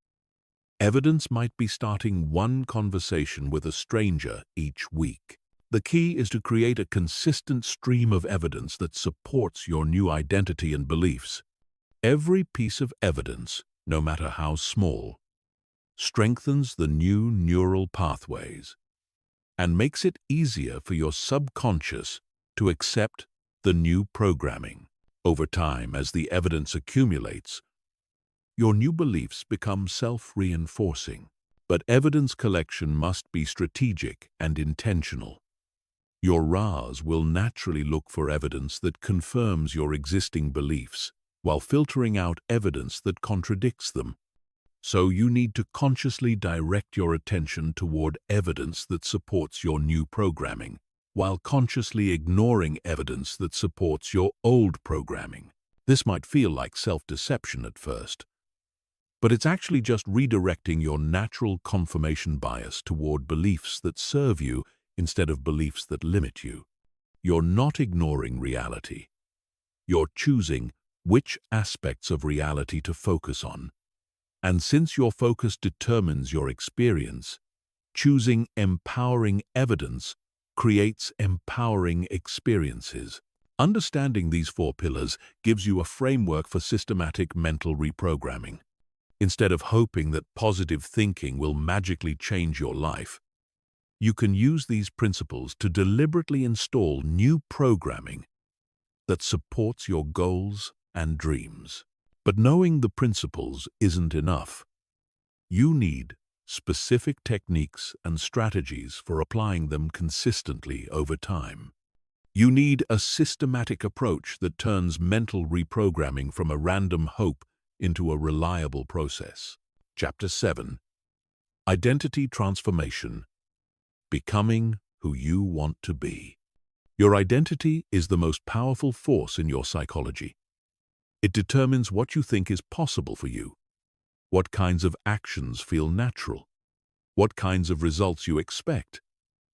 evidence might be starting one conversation with a stranger each week. The key is to create a consistent stream of evidence that supports your new identity and beliefs. Every piece of evidence, no matter how small, strengthens the new neural pathways and makes it easier for your subconscious to accept the new programming. Over time, as the evidence accumulates, your new beliefs become self-reinforcing. But evidence collection must be strategic and intentional. Your RAs will naturally look for evidence that confirms your existing beliefs, while filtering out evidence that contradicts them. So you need to consciously direct your attention toward evidence that supports your new programming, while consciously ignoring evidence that supports your old programming. This might feel like self-deception at first, but it's actually just redirecting your natural confirmation bias toward beliefs that serve you instead of beliefs that limit you. You're not ignoring reality. You're choosing which aspects of reality to focus on. And since your focus determines your experience, choosing empowering evidence creates empowering experiences. Understanding these 4 pillars gives you a framework for systematic mental reprogramming. Instead of hoping that positive thinking will magically change your life, you can use these principles to deliberately install new programming that supports your goals and dreams. But knowing the principles isn't enough. You need specific techniques and strategies for applying them consistently over time. You need a systematic approach that turns mental reprogramming from a random hope into a reliable process. Chapter 7. Identity Transformation. Becoming who you want to be. Your identity is the most powerful force in your psychology. It determines what you think is possible for you, what kinds of actions feel natural, what kinds of results you expect,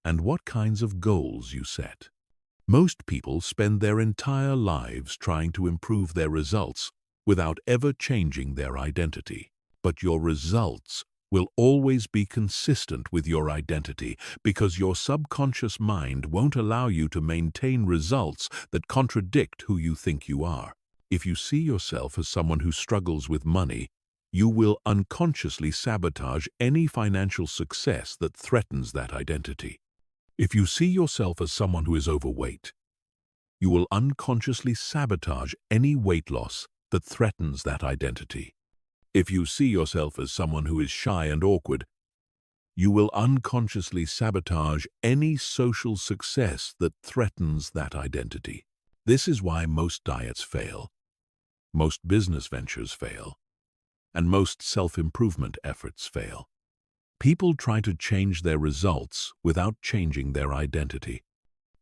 and what kinds of goals you set. Most people spend their entire lives trying to improve their results without ever changing their identity. But your results will always be consistent with your identity because your subconscious mind won't allow you to maintain results that contradict who you think you are. If you see yourself as someone who struggles with money, you will unconsciously sabotage any financial success that threatens that identity. If you see yourself as someone who is overweight, you will unconsciously sabotage any weight loss that threatens that identity. If you see yourself as someone who is shy and awkward, you will unconsciously sabotage any social success that threatens that identity. This is why most diets fail, most business ventures fail, and most self-improvement efforts fail. People try to change their results without changing their identity.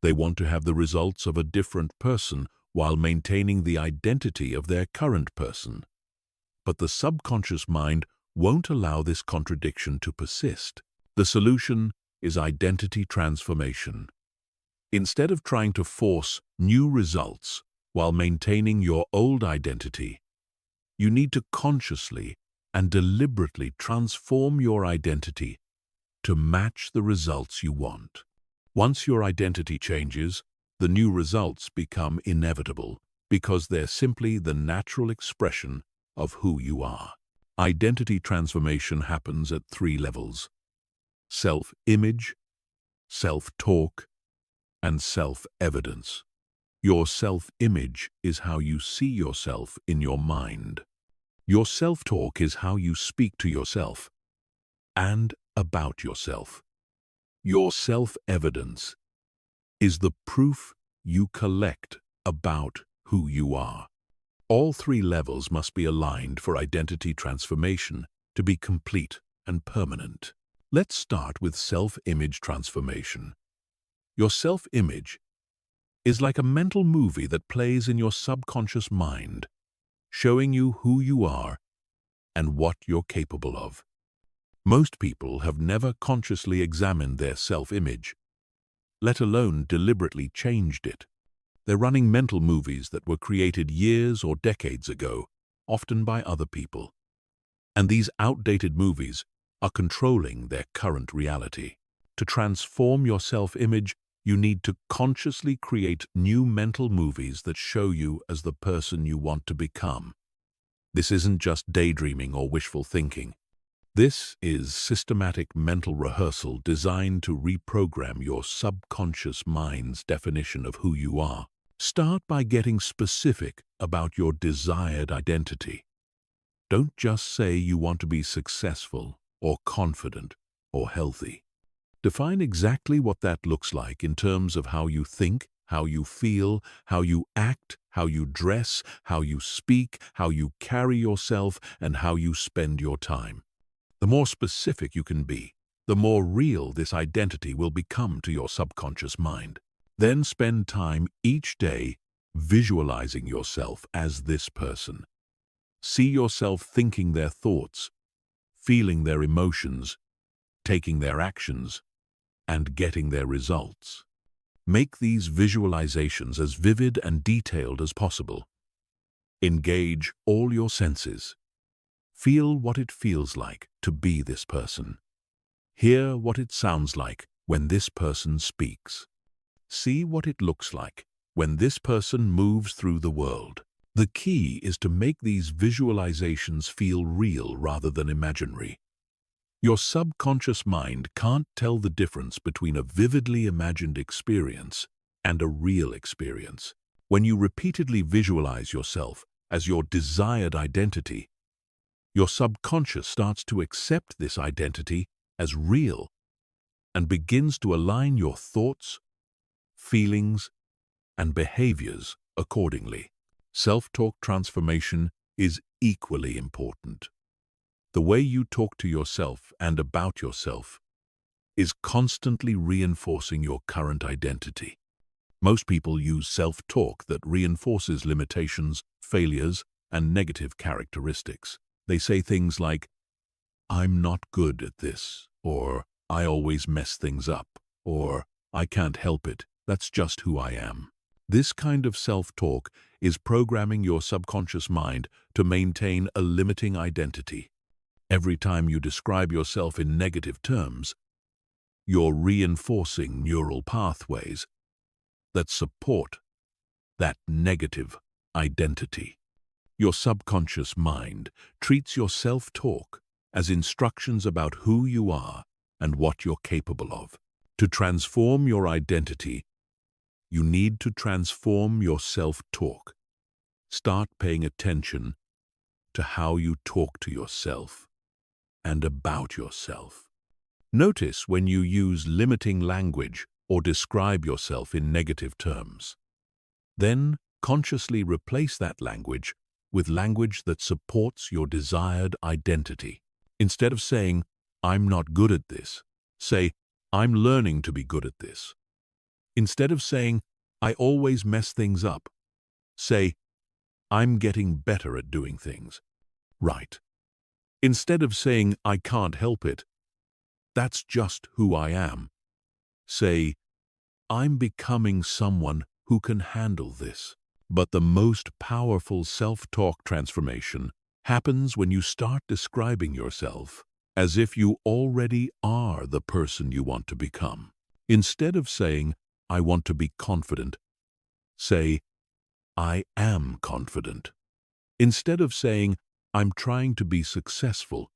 They want to have the results of a different person while maintaining the identity of their current person. But the subconscious mind won't allow this contradiction to persist. The solution is identity transformation. Instead of trying to force new results while maintaining your old identity, you need to consciously and deliberately transform your identity to match the results you want. Once your identity changes, the new results become inevitable because they're simply the natural expression of who you are. Identity transformation happens at 3 levels: self-image, self-talk, and self-evidence. Your self-image is how you see yourself in your mind. Your self-talk is how you speak to yourself and about yourself. Your self-evidence is the proof you collect about who you are. All 3 levels must be aligned for identity transformation to be complete and permanent. Let's start with self-image transformation. Your self-image is like a mental movie that plays in your subconscious mind, showing you who you are and what you're capable of. Most people have never consciously examined their self-image, let alone deliberately changed it. They're running mental movies that were created years or decades ago, often by other people. And these outdated movies are controlling their current reality. To transform your self-image, you need to consciously create new mental movies that show you as the person you want to become. This isn't just daydreaming or wishful thinking. This is systematic mental rehearsal designed to reprogram your subconscious mind's definition of who you are. Start by getting specific about your desired identity. Don't just say you want to be successful or confident or healthy. Define exactly what that looks like in terms of how you think, how you feel, how you act, how you dress, how you speak, how you carry yourself, and how you spend your time. The more specific you can be, the more real this identity will become to your subconscious mind. Then spend time each day visualizing yourself as this person. See yourself thinking their thoughts, feeling their emotions, taking their actions, and getting their results. Make these visualizations as vivid and detailed as possible. Engage all your senses. Feel what it feels like to be this person. Hear what it sounds like when this person speaks. See what it looks like when this person moves through the world. The key is to make these visualizations feel real rather than imaginary. Your subconscious mind can't tell the difference between a vividly imagined experience and a real experience. When you repeatedly visualize yourself as your desired identity, your subconscious starts to accept this identity as real and begins to align your thoughts, feelings, and behaviors accordingly. Self-talk transformation is equally important. The way you talk to yourself and about yourself is constantly reinforcing your current identity. Most people use self-talk that reinforces limitations, failures, and negative characteristics. They say things like, "I'm not good at this," or "I always mess things up," or "I can't help it, that's just who I am." This kind of self-talk is programming your subconscious mind to maintain a limiting identity. Every time you describe yourself in negative terms, you're reinforcing neural pathways that support that negative identity. Your subconscious mind treats your self-talk as instructions about who you are and what you're capable of. To transform your identity, you need to transform your self-talk. Start paying attention to how you talk to yourself and about yourself. Notice when you use limiting language or describe yourself in negative terms. Then consciously replace that language with language that supports your desired identity. Instead of saying, "I'm not good at this," say, "I'm learning to be good at this." Instead of saying, "I always mess things up," say, "I'm getting better at doing things." right. Instead of saying, I can't help it, that's just who I am. Say, I'm becoming someone who can handle this. But the most powerful self-talk transformation happens when you start describing yourself as if you already are the person you want to become. Instead of saying, I want to be confident, say, I am confident. Instead of saying, I'm trying to be successful,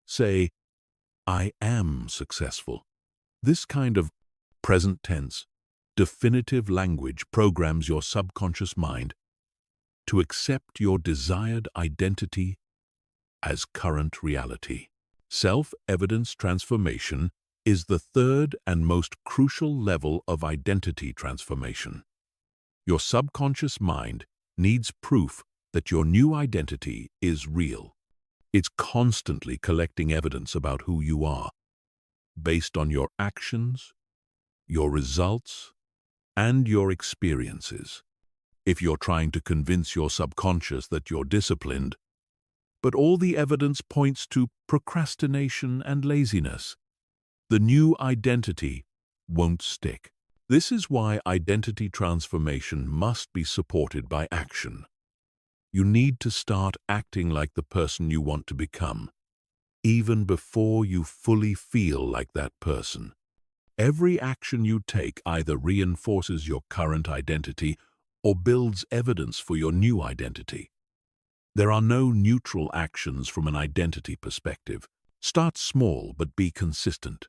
say, I am successful. This kind of present tense, definitive language programs your subconscious mind to accept your desired identity as current reality. Self-evidence transformation is the third and most crucial level of identity transformation. Your subconscious mind needs proof that your new identity is real. It's constantly collecting evidence about who you are, based on your actions, your results, and your experiences. If you're trying to convince your subconscious that you're disciplined, but all the evidence points to procrastination and laziness, the new identity won't stick. This is why identity transformation must be supported by action. You need to start acting like the person you want to become, even before you fully feel like that person. Every action you take either reinforces your current identity or builds evidence for your new identity. There are no neutral actions from an identity perspective. Start small but be consistent.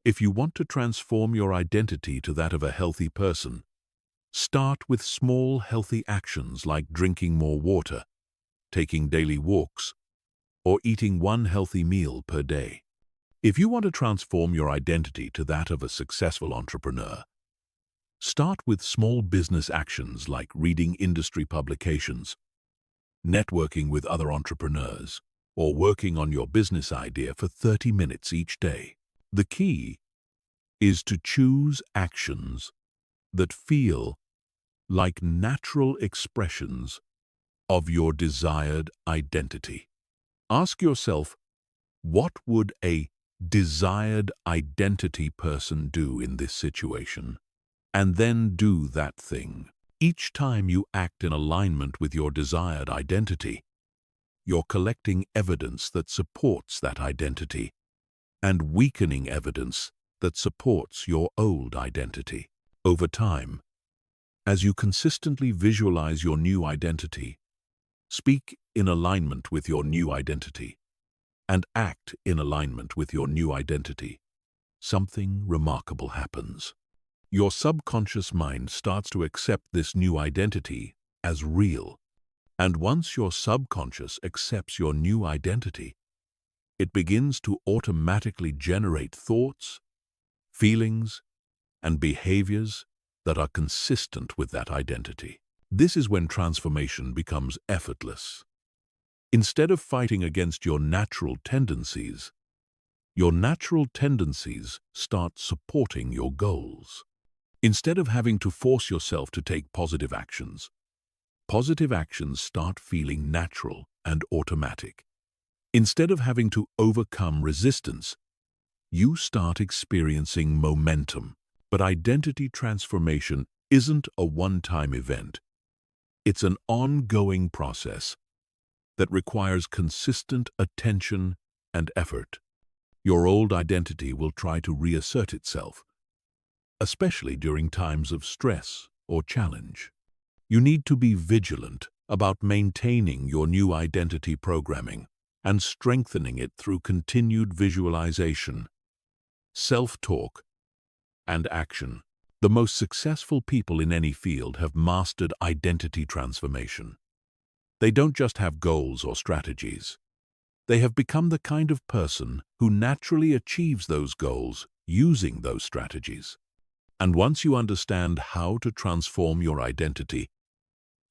If you want to transform your identity to that of a healthy person, start with small healthy actions like drinking more water, taking daily walks, or eating one healthy meal per day. If you want to transform your identity to that of a successful entrepreneur, start with small business actions like reading industry publications, networking with other entrepreneurs, or working on your business idea for 30 minutes each day. The key is to choose actions that feel like natural expressions of your desired identity. Ask yourself, what would a desired identity person do in this situation? And then do that thing. Each time you act in alignment with your desired identity, you're collecting evidence that supports that identity and weakening evidence that supports your old identity. Over time, as you consistently visualize your new identity, speak in alignment with your new identity, and act in alignment with your new identity, something remarkable happens. Your subconscious mind starts to accept this new identity as real. And once your subconscious accepts your new identity, it begins to automatically generate thoughts, feelings, and behaviors that are consistent with that identity. This is when transformation becomes effortless. Instead of fighting against your natural tendencies start supporting your goals. Instead of having to force yourself to take positive actions start feeling natural and automatic. Instead of having to overcome resistance, you start experiencing momentum. But identity transformation isn't a one-time event. It's an ongoing process that requires consistent attention and effort. Your old identity will try to reassert itself, especially during times of stress or challenge. You need to be vigilant about maintaining your new identity programming and strengthening it through continued visualization, self-talk, and action. The most successful people in any field have mastered identity transformation. They don't just have goals or strategies. They have become the kind of person who naturally achieves those goals using those strategies. And once you understand how to transform your identity,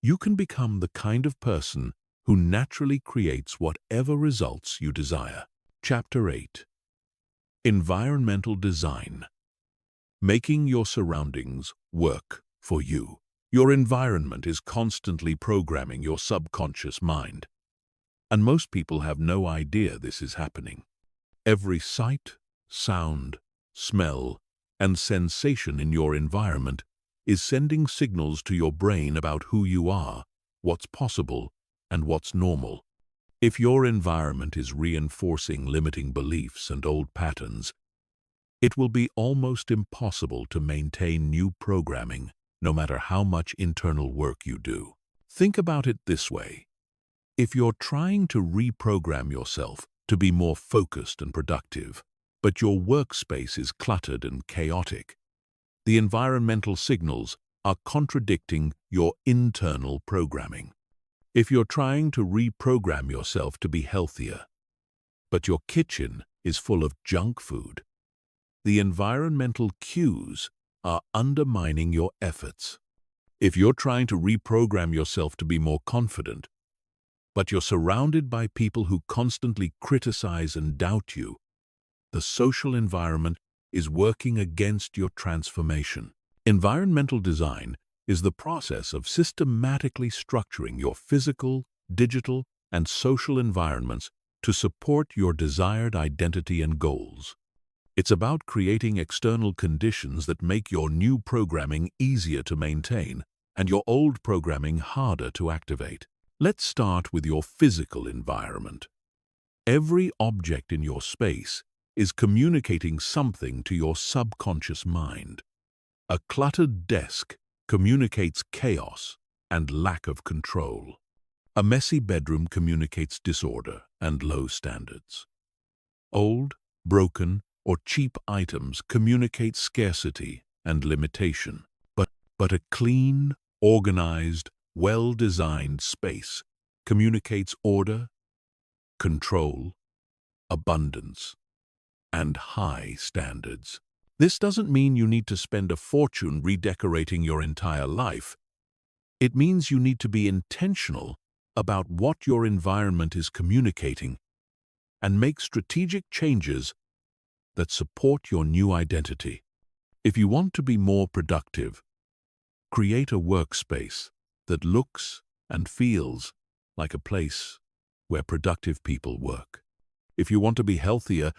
you can become the kind of person who naturally creates whatever results you desire. Chapter 8. Environmental Design. Making your surroundings work for you. Your environment is constantly programming your subconscious mind. And most people have no idea this is happening. Every sight, sound, smell, and sensation in your environment is sending signals to your brain about who you are, what's possible, and what's normal. If your environment is reinforcing limiting beliefs and old patterns, it will be almost impossible to maintain new programming, no matter how much internal work you do. Think about it this way. If you're trying to reprogram yourself to be more focused and productive, but your workspace is cluttered and chaotic, the environmental signals are contradicting your internal programming. If you're trying to reprogram yourself to be healthier, but your kitchen is full of junk food, the environmental cues are undermining your efforts. If you're trying to reprogram yourself to be more confident, but you're surrounded by people who constantly criticize and doubt you, the social environment is working against your transformation. Environmental design is the process of systematically structuring your physical, digital, and social environments to support your desired identity and goals. It's about creating external conditions that make your new programming easier to maintain and your old programming harder to activate. Let's start with your physical environment. Every object in your space is communicating something to your subconscious mind. A cluttered desk communicates chaos and lack of control. A messy bedroom communicates disorder and low standards. Old, broken, or cheap items communicate scarcity and limitation. But a clean, organized, well-designed space communicates order, control, abundance, and high standards. This doesn't mean you need to spend a fortune redecorating your entire life. It means you need to be intentional about what your environment is communicating and make strategic changes that support your new identity. If you want to be more productive, create a workspace that looks and feels like a place where productive people work. If you want to be healthier,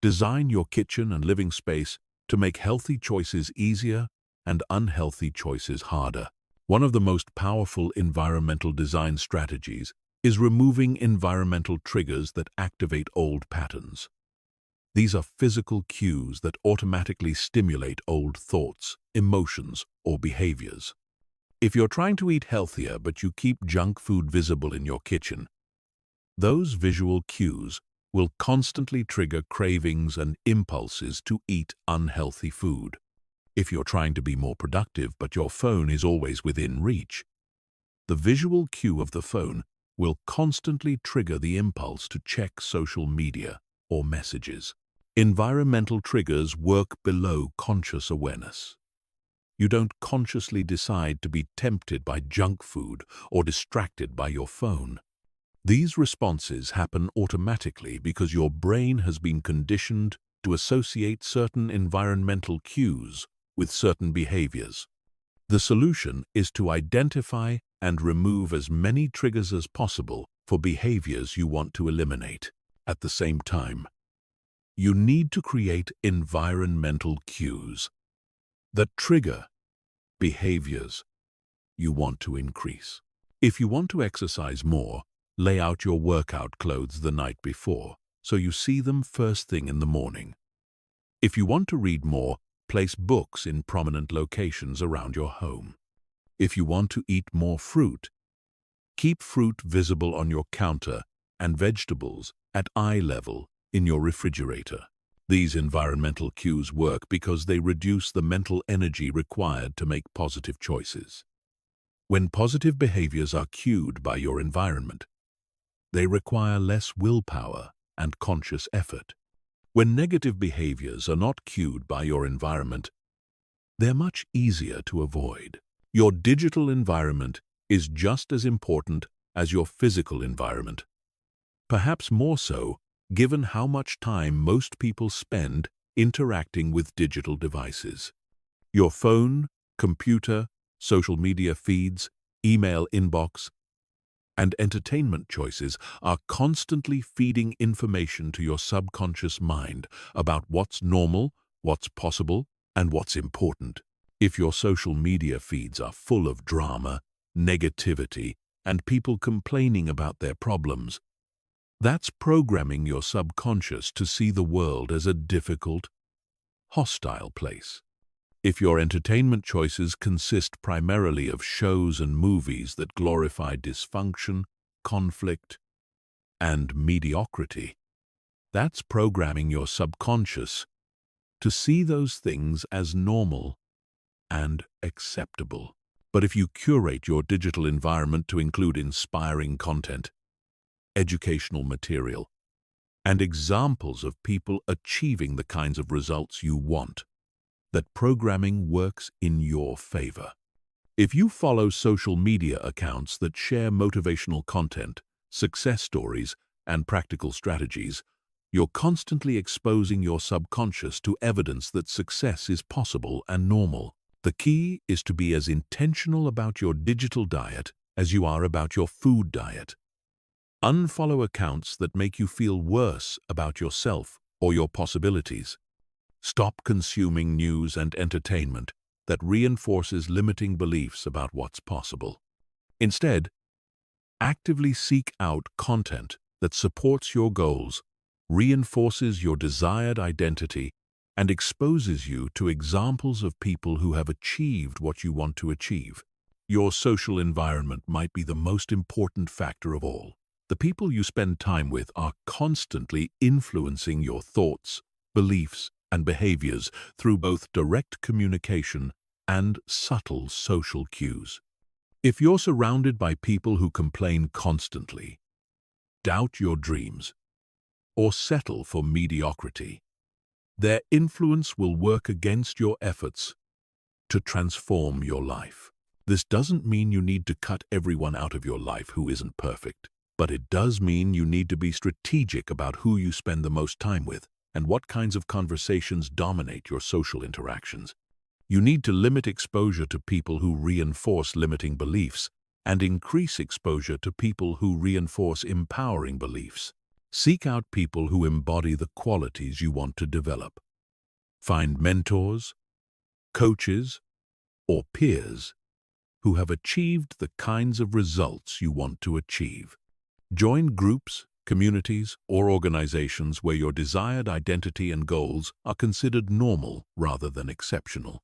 design your kitchen and living space to make healthy choices easier and unhealthy choices harder. One of the most powerful environmental design strategies is removing environmental triggers that activate old patterns. These are physical cues that automatically stimulate old thoughts, emotions, or behaviors. If you're trying to eat healthier but you keep junk food visible in your kitchen, those visual cues will constantly trigger cravings and impulses to eat unhealthy food. If you're trying to be more productive but your phone is always within reach, the visual cue of the phone will constantly trigger the impulse to check social media or messages. Environmental triggers work below conscious awareness. You don't consciously decide to be tempted by junk food or distracted by your phone. These responses happen automatically because your brain has been conditioned to associate certain environmental cues with certain behaviors. The solution is to identify and remove as many triggers as possible for behaviors you want to eliminate. At the same time, you need to create environmental cues that trigger behaviors you want to increase. If you want to exercise more, lay out your workout clothes the night before so you see them first thing in the morning. If you want to read more, place books in prominent locations around your home. If you want to eat more fruit, keep fruit visible on your counter and vegetables at eye level in your refrigerator. These environmental cues work because they reduce the mental energy required to make positive choices. When positive behaviors are cued by your environment, they require less willpower and conscious effort. When negative behaviors are not cued by your environment, they're much easier to avoid. Your digital environment is just as important as your physical environment, perhaps more so given how much time most people spend interacting with digital devices. Your phone, computer, social media feeds, email inbox, and entertainment choices are constantly feeding information to your subconscious mind about what's normal, what's possible, and what's important. If your social media feeds are full of drama, negativity, and people complaining about their problems, that's programming your subconscious to see the world as a difficult, hostile place. If your entertainment choices consist primarily of shows and movies that glorify dysfunction, conflict, and mediocrity, that's programming your subconscious to see those things as normal and acceptable. But if you curate your digital environment to include inspiring content, educational material, and examples of people achieving the kinds of results you want, that programming works in your favor. If you follow social media accounts that share motivational content, success stories, and practical strategies, you're constantly exposing your subconscious to evidence that success is possible and normal. The key is to be as intentional about your digital diet as you are about your food diet. Unfollow accounts that make you feel worse about yourself or your possibilities. Stop consuming news and entertainment that reinforces limiting beliefs about what's possible. Instead, actively seek out content that supports your goals, reinforces your desired identity, and exposes you to examples of people who have achieved what you want to achieve. Your social environment might be the most important factor of all. The people you spend time with are constantly influencing your thoughts, beliefs, and behaviors through both direct communication and subtle social cues. If you're surrounded by people who complain constantly, doubt your dreams, or settle for mediocrity, their influence will work against your efforts to transform your life. This doesn't mean you need to cut everyone out of your life who isn't perfect, but it does mean you need to be strategic about who you spend the most time with and what kinds of conversations dominate your social interactions. You need to limit exposure to people who reinforce limiting beliefs and increase exposure to people who reinforce empowering beliefs. Seek out people who embody the qualities you want to develop. Find mentors, coaches, or peers who have achieved the kinds of results you want to achieve. Join groups, communities, or organizations where your desired identity and goals are considered normal rather than exceptional.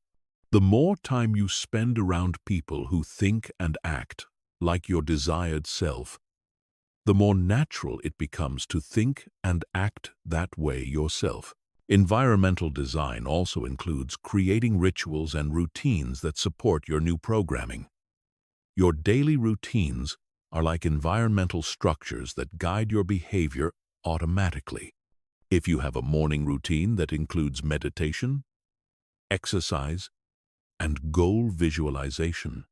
The more time you spend around people who think and act like your desired self, the more natural it becomes to think and act that way yourself. Environmental design also includes creating rituals and routines that support your new programming. Your daily routines are like environmental structures that guide your behavior automatically. If you have a morning routine that includes meditation, exercise, and goal visualization,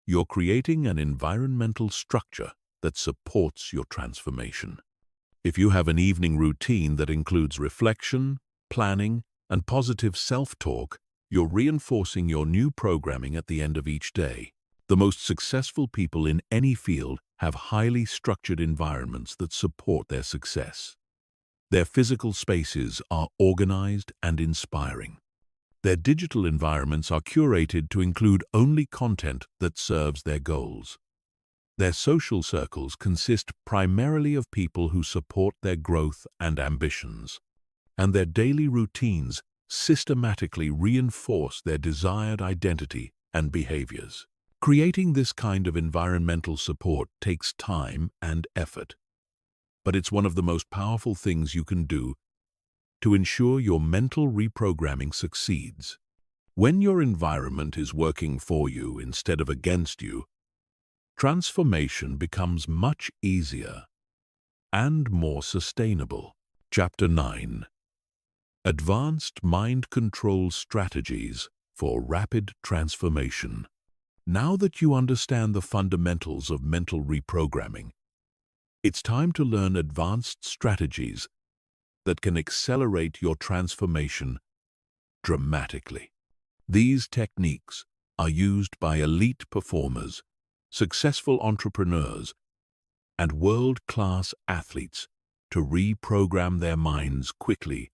you're creating an environmental structure that supports your transformation. If you have an evening routine that includes reflection, planning, and positive self-talk, you're reinforcing your new programming at the end of each day. The most successful people in any field have highly structured environments that support their success. Their physical spaces are organized and inspiring. Their digital environments are curated to include only content that serves their goals. Their social circles consist primarily of people who support their growth and ambitions, and their daily routines systematically reinforce their desired identity and behaviors. Creating this kind of environmental support takes time and effort, but it's one of the most powerful things you can do to ensure your mental reprogramming succeeds. When your environment is working for you instead of against you, transformation becomes much easier and more sustainable. Chapter 9. Advanced Mind Control Strategies for Rapid Transformation. Now that you understand the fundamentals of mental reprogramming, it's time to learn advanced strategies that can accelerate your transformation dramatically. These techniques are used by elite performers, successful entrepreneurs, and world-class athletes to reprogram their minds quickly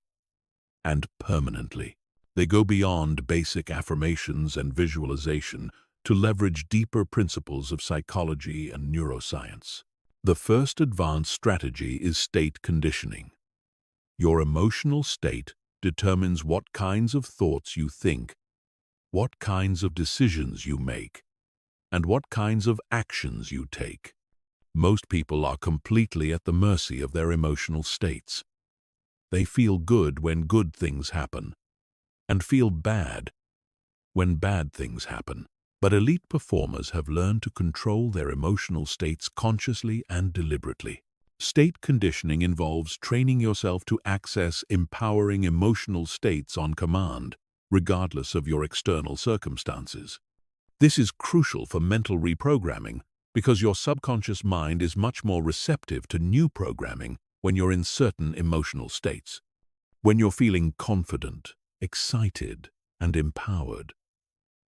and permanently. They go beyond basic affirmations and visualization to leverage deeper principles of psychology and neuroscience. The first advanced strategy is state conditioning. Your emotional state determines what kinds of thoughts you think, what kinds of decisions you make, and what kinds of actions you take. Most people are completely at the mercy of their emotional states. They feel good when good things happen, and feel bad when bad things happen. But elite performers have learned to control their emotional states consciously and deliberately. State conditioning involves training yourself to access empowering emotional states on command, regardless of your external circumstances. This is crucial for mental reprogramming because your subconscious mind is much more receptive to new programming when you're in certain emotional states. When you're feeling confident, excited, and empowered,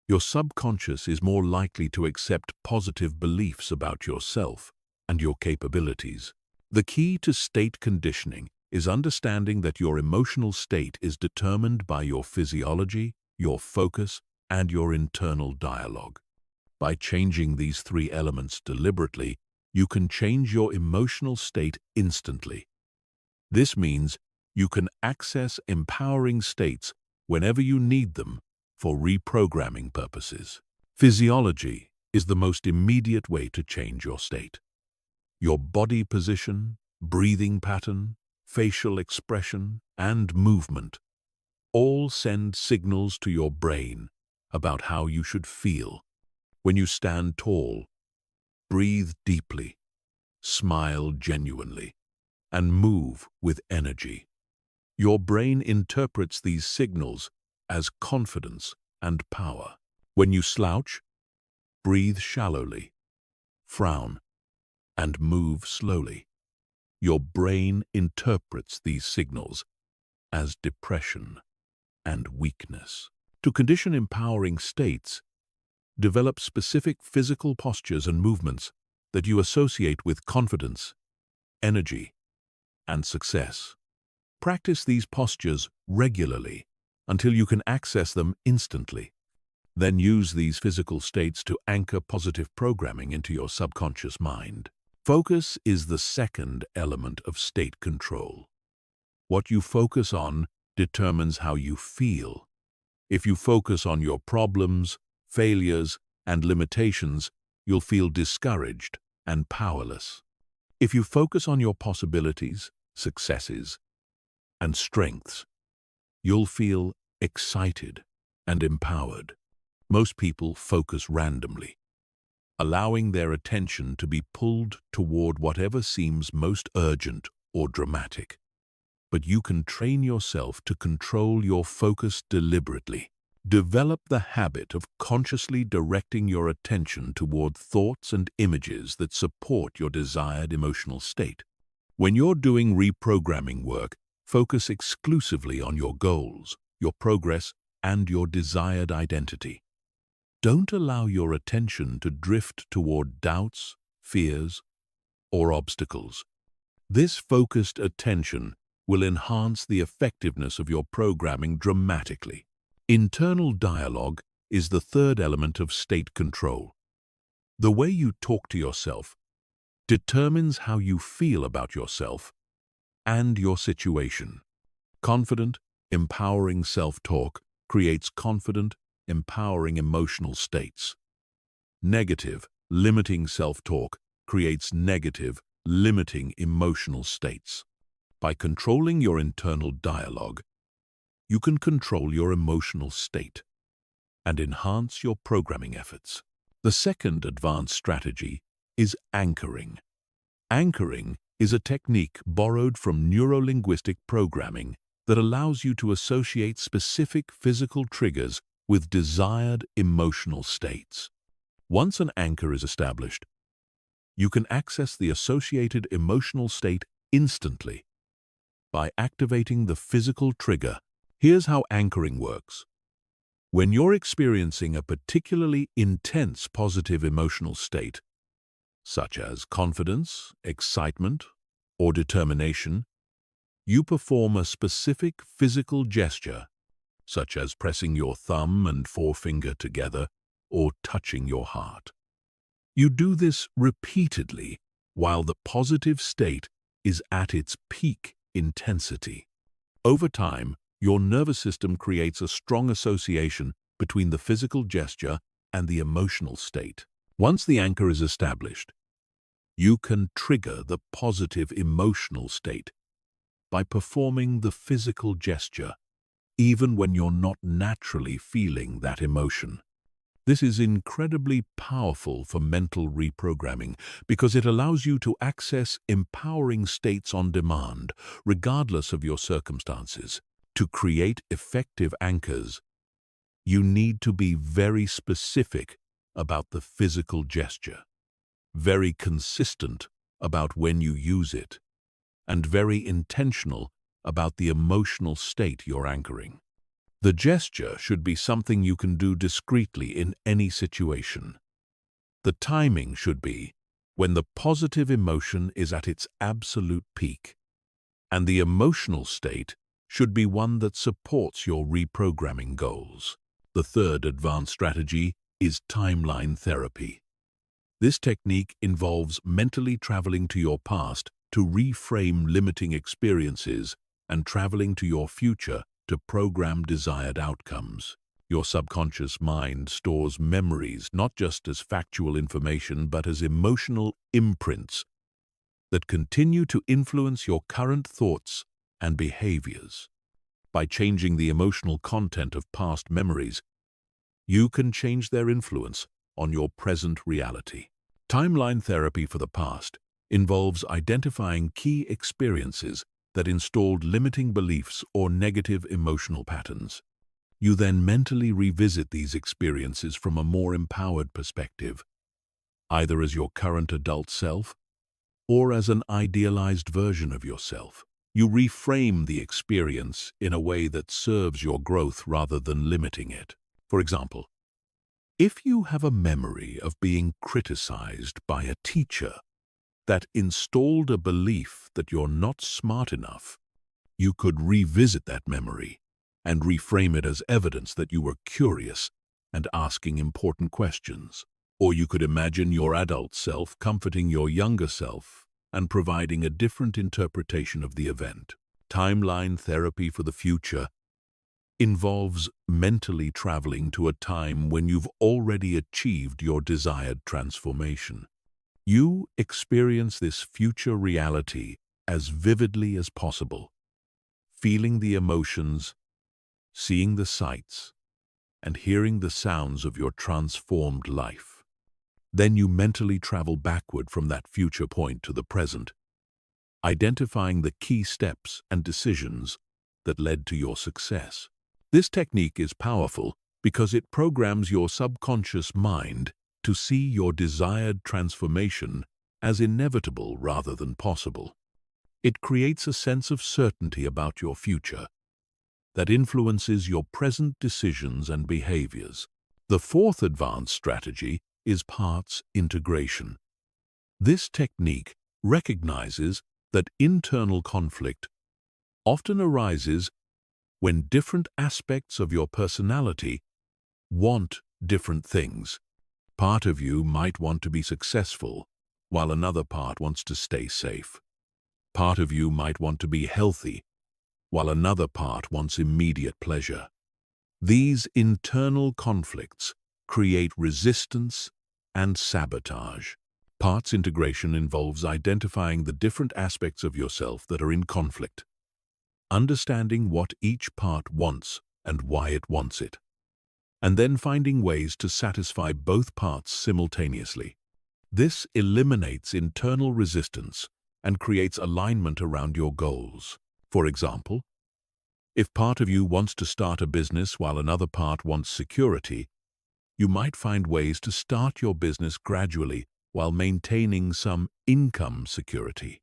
your subconscious is more likely to accept positive beliefs about yourself and your capabilities. The key to state conditioning is understanding that your emotional state is determined by your physiology, your focus, and your internal dialogue. By changing these three elements deliberately, you can change your emotional state instantly. This means you can access empowering states whenever you need them for reprogramming purposes. Physiology is the most immediate way to change your state. Your body position, breathing pattern, facial expression, and movement all send signals to your brain about how you should feel. When you stand tall, breathe deeply, smile genuinely, and move with energy. Your brain interprets these signals as confidence and power. When you slouch, breathe shallowly, frown, and move slowly. Your brain interprets these signals as depression and weakness. To condition empowering states, develop specific physical postures and movements that you associate with confidence, energy, and success. Practice these postures regularly until you can access them instantly. Then use these physical states to anchor positive programming into your subconscious mind. Focus is the second element of state control. What you focus on determines how you feel. If you focus on your problems, failures, and limitations, you'll feel discouraged and powerless. If you focus on your possibilities, successes, and strengths, you'll feel excited and empowered. Most people focus randomly, allowing their attention to be pulled toward whatever seems most urgent or dramatic. But you can train yourself to control your focus deliberately. Develop the habit of consciously directing your attention toward thoughts and images that support your desired emotional state. When you're doing reprogramming work, focus exclusively on your goals, your progress, and your desired identity. Don't allow your attention to drift toward doubts, fears, or obstacles. This focused attention will enhance the effectiveness of your programming dramatically. Internal dialogue is the third element of state control. The way you talk to yourself determines how you feel about yourself and your situation. Confident, empowering self-talk creates confident, empowering emotional states. Negative, limiting self-talk creates negative, limiting emotional states. By controlling your internal dialogue, you can control your emotional state and enhance your programming efforts. The second advanced strategy is anchoring. Anchoring is a technique borrowed from neuro-linguistic programming that allows you to associate specific physical triggers with desired emotional states. Once an anchor is established, you can access the associated emotional state instantly by activating the physical trigger. Here's how anchoring works. When you're experiencing a particularly intense positive emotional state, such as confidence, excitement, or determination, you perform a specific physical gesture, such as pressing your thumb and forefinger together or touching your heart. You do this repeatedly while the positive state is at its peak intensity. Over time, your nervous system creates a strong association between the physical gesture and the emotional state. Once the anchor is established, you can trigger the positive emotional state by performing the physical gesture, even when you're not naturally feeling that emotion. This is incredibly powerful for mental reprogramming because it allows you to access empowering states on demand, regardless of your circumstances. To create effective anchors, you need to be very specific about the physical gesture, very consistent about when you use it, and very intentional about the emotional state you're anchoring. The gesture should be something you can do discreetly in any situation. The timing should be when the positive emotion is at its absolute peak, and the emotional state should be one that supports your reprogramming goals. The third advanced strategy is timeline therapy. This technique involves mentally traveling to your past to reframe limiting experiences and traveling to your future to program desired outcomes. Your subconscious mind stores memories not just as factual information but as emotional imprints that continue to influence your current thoughts and behaviors. By changing the emotional content of past memories, you can change their influence on your present reality. Timeline therapy for the past involves identifying key experiences that installed limiting beliefs or negative emotional patterns. You then mentally revisit these experiences from a more empowered perspective, either as your current adult self or as an idealized version of yourself. You reframe the experience in a way that serves your growth rather than limiting it. For example, if you have a memory of being criticized by a teacher that installed a belief that you're not smart enough, you could revisit that memory and reframe it as evidence that you were curious and asking important questions. Or you could imagine your adult self comforting your younger self and providing a different interpretation of the event. Timeline therapy for the future involves mentally traveling to a time when you've already achieved your desired transformation. You experience this future reality as vividly as possible, feeling the emotions, seeing the sights, and hearing the sounds of your transformed life. Then you mentally travel backward from that future point to the present, identifying the key steps and decisions that led to your success. This technique is powerful because it programs your subconscious mind to see your desired transformation as inevitable rather than possible. It creates a sense of certainty about your future that influences your present decisions and behaviors. The fourth advanced strategy is parts integration. This technique recognizes that internal conflict often arises when different aspects of your personality want different things. Part of you might want to be successful, while another part wants to stay safe. Part of you might want to be healthy, while another part wants immediate pleasure. These internal conflicts create resistance and sabotage. Parts integration involves identifying the different aspects of yourself that are in conflict, understanding what each part wants and why it wants it, and then finding ways to satisfy both parts simultaneously. This eliminates internal resistance and creates alignment around your goals. For example, if part of you wants to start a business while another part wants security, you might find ways to start your business gradually while maintaining some income security.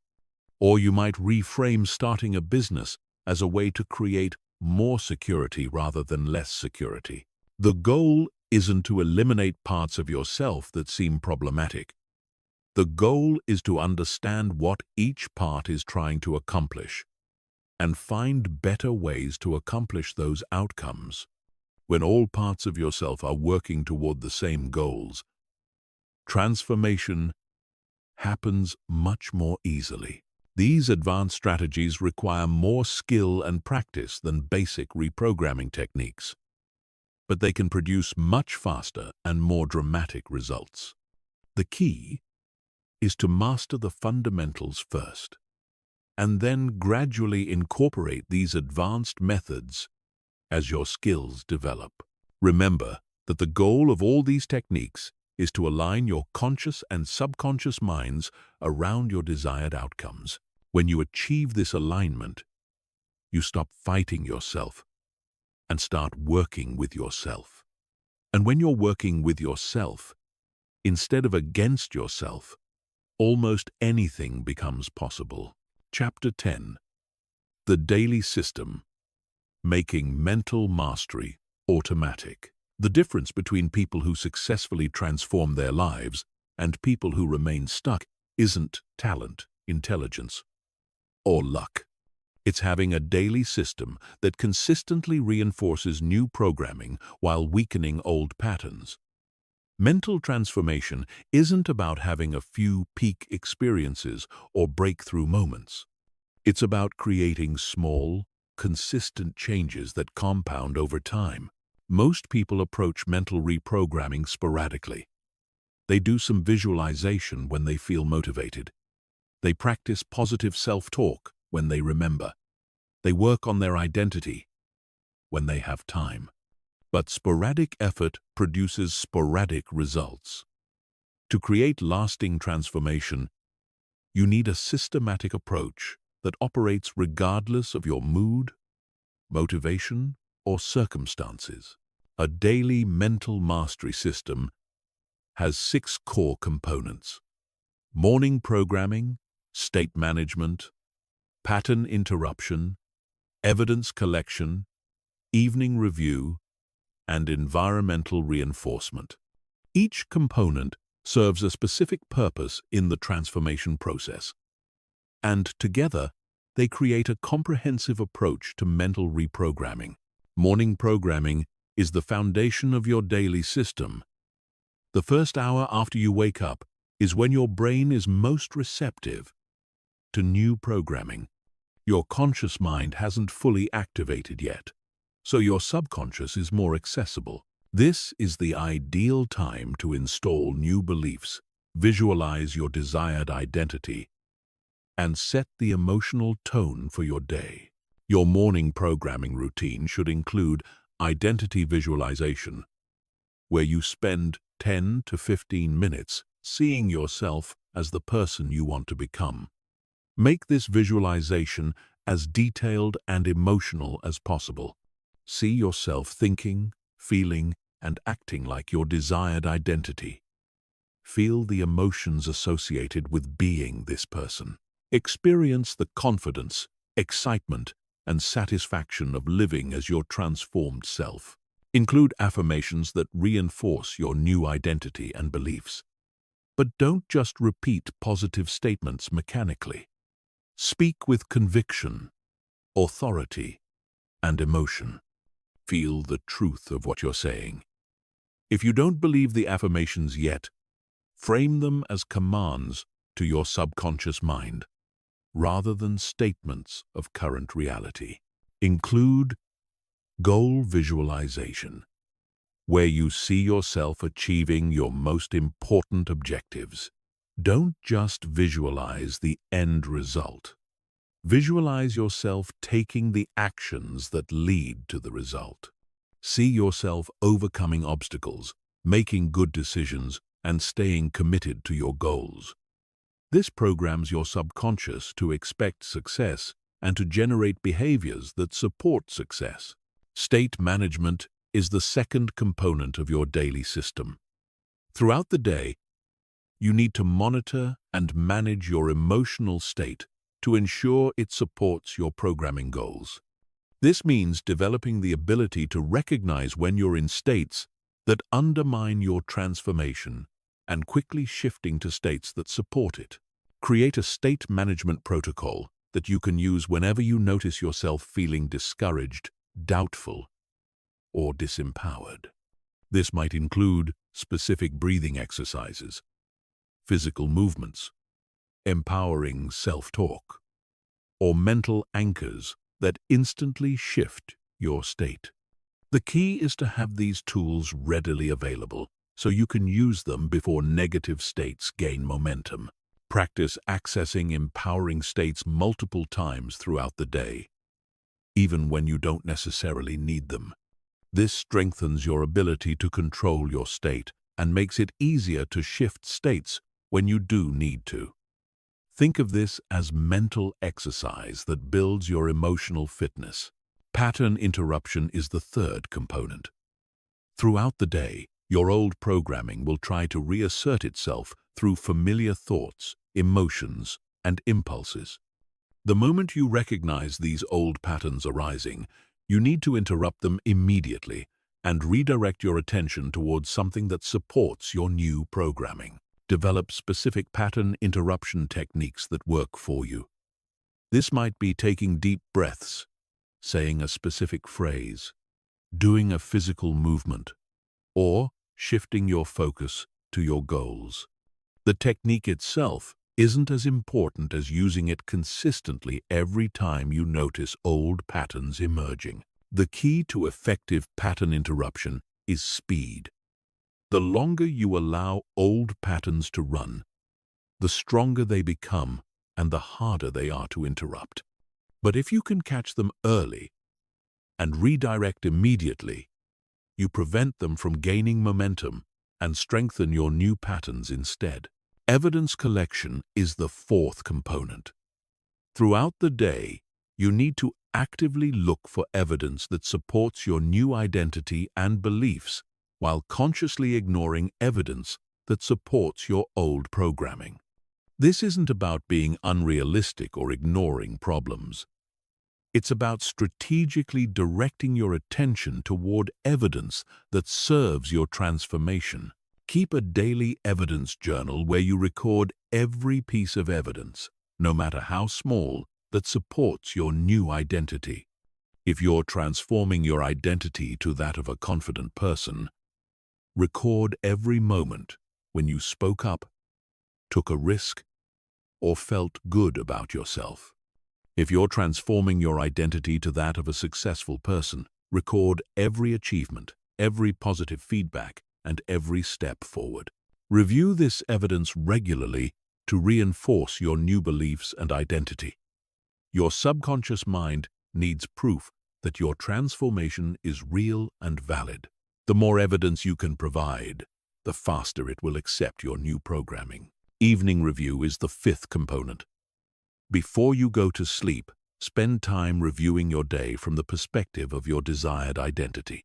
Or you might reframe starting a business as a way to create more security rather than less security. The goal isn't to eliminate parts of yourself that seem problematic, The goal is to understand what each part is trying to accomplish and find better ways to accomplish those outcomes. When all parts of yourself are working toward the same goals, transformation happens much more easily. These advanced strategies require more skill and practice than basic reprogramming techniques, but they can produce much faster and more dramatic results. The key is to master the fundamentals first, and then gradually incorporate these advanced methods as your skills develop. Remember that the goal of all these techniques is to align your conscious and subconscious minds around your desired outcomes. When you achieve this alignment, you stop fighting yourself and start working with yourself. And when you're working with yourself, instead of against yourself, almost anything becomes possible. Chapter 10. The Daily System. Making Mental Mastery Automatic. The difference between people who successfully transform their lives and people who remain stuck isn't talent, intelligence, or luck. It's having a daily system that consistently reinforces new programming while weakening old patterns. Mental transformation isn't about having a few peak experiences or breakthrough moments. It's about creating small, consistent changes that compound over time. Most people approach mental reprogramming sporadically. They do some visualization when they feel motivated. They practice positive self-talk when they remember. They work on their identity when they have time. But sporadic effort produces sporadic results. To create lasting transformation, you need a systematic approach that operates regardless of your mood, motivation, or circumstances. A daily mental mastery system has 6 core components: morning programming, state management, pattern interruption, evidence collection, evening review, and environmental reinforcement. Each component serves a specific purpose in the transformation process, and together they create a comprehensive approach to mental reprogramming. Morning programming is the foundation of your daily system. The first hour after you wake up is when your brain is most receptive to new programming. Your conscious mind hasn't fully activated yet, so your subconscious is more accessible. This is the ideal time to install new beliefs, visualize your desired identity, and set the emotional tone for your day. Your morning programming routine should include identity visualization, where you spend 10 to 15 minutes seeing yourself as the person you want to become. Make this visualization as detailed and emotional as possible. See yourself thinking, feeling, and acting like your desired identity. Feel the emotions associated with being this person. Experience the confidence, excitement, and satisfaction of living as your transformed self. Include affirmations that reinforce your new identity and beliefs. But don't just repeat positive statements mechanically. Speak with conviction, authority, and emotion. Feel the truth of what you're saying. If you don't believe the affirmations yet, frame them as commands to your subconscious mind, rather than statements of current reality. Include goal visualization, where you see yourself achieving your most important objectives. Don't just visualize the end result. Visualize yourself taking the actions that lead to the result. See yourself overcoming obstacles, making good decisions, and staying committed to your goals. This programs your subconscious to expect success and to generate behaviors that support success. State management is the second component of your daily system. Throughout the day, you need to monitor and manage your emotional state to ensure it supports your programming goals. This means developing the ability to recognize when you're in states that undermine your transformation and quickly shifting to states that support it. Create a state management protocol that you can use whenever you notice yourself feeling discouraged, doubtful, or disempowered. This might include specific breathing exercises, physical movements, empowering self-talk, or mental anchors that instantly shift your state. The key is to have these tools readily available so you can use them before negative states gain momentum. Practice accessing empowering states multiple times throughout the day, even when you don't necessarily need them. This strengthens your ability to control your state and makes it easier to shift states when you do need to. Think of this as mental exercise that builds your emotional fitness. Pattern interruption is the third component. Throughout the day, your old programming will try to reassert itself through familiar thoughts, emotions, and impulses. The moment you recognize these old patterns arising, you need to interrupt them immediately and redirect your attention towards something that supports your new programming. Develop specific pattern interruption techniques that work for you. This might be taking deep breaths, saying a specific phrase, doing a physical movement, or shifting your focus to your goals. The technique itself isn't as important as using it consistently every time you notice old patterns emerging. The key to effective pattern interruption is speed. The longer you allow old patterns to run, the stronger they become and the harder they are to interrupt. But if you can catch them early and redirect immediately, you prevent them from gaining momentum and strengthen your new patterns instead. Evidence collection is the fourth component. Throughout the day, you need to actively look for evidence that supports your new identity and beliefs, while consciously ignoring evidence that supports your old programming. This isn't about being unrealistic or ignoring problems. It's about strategically directing your attention toward evidence that serves your transformation. Keep a daily evidence journal where you record every piece of evidence, no matter how small, that supports your new identity. If you're transforming your identity to that of a confident person, record every moment when you spoke up, took a risk, or felt good about yourself. If you're transforming your identity to that of a successful person, record every achievement, every positive feedback, and every step forward. Review this evidence regularly to reinforce your new beliefs and identity. Your subconscious mind needs proof that your transformation is real and valid. The more evidence you can provide, the faster it will accept your new programming. Evening review is the fifth component. Before you go to sleep, spend time reviewing your day from the perspective of your desired identity.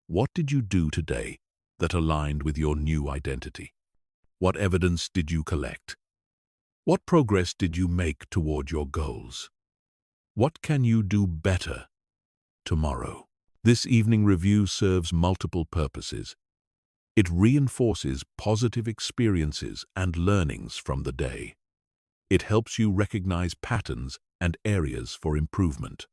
What did you do today that aligned with your new identity? What evidence did you collect? What progress did you make toward your goals? What can you do better tomorrow? This evening review serves multiple purposes. It reinforces positive experiences and learnings from the day. It helps you recognize patterns and areas for improvement.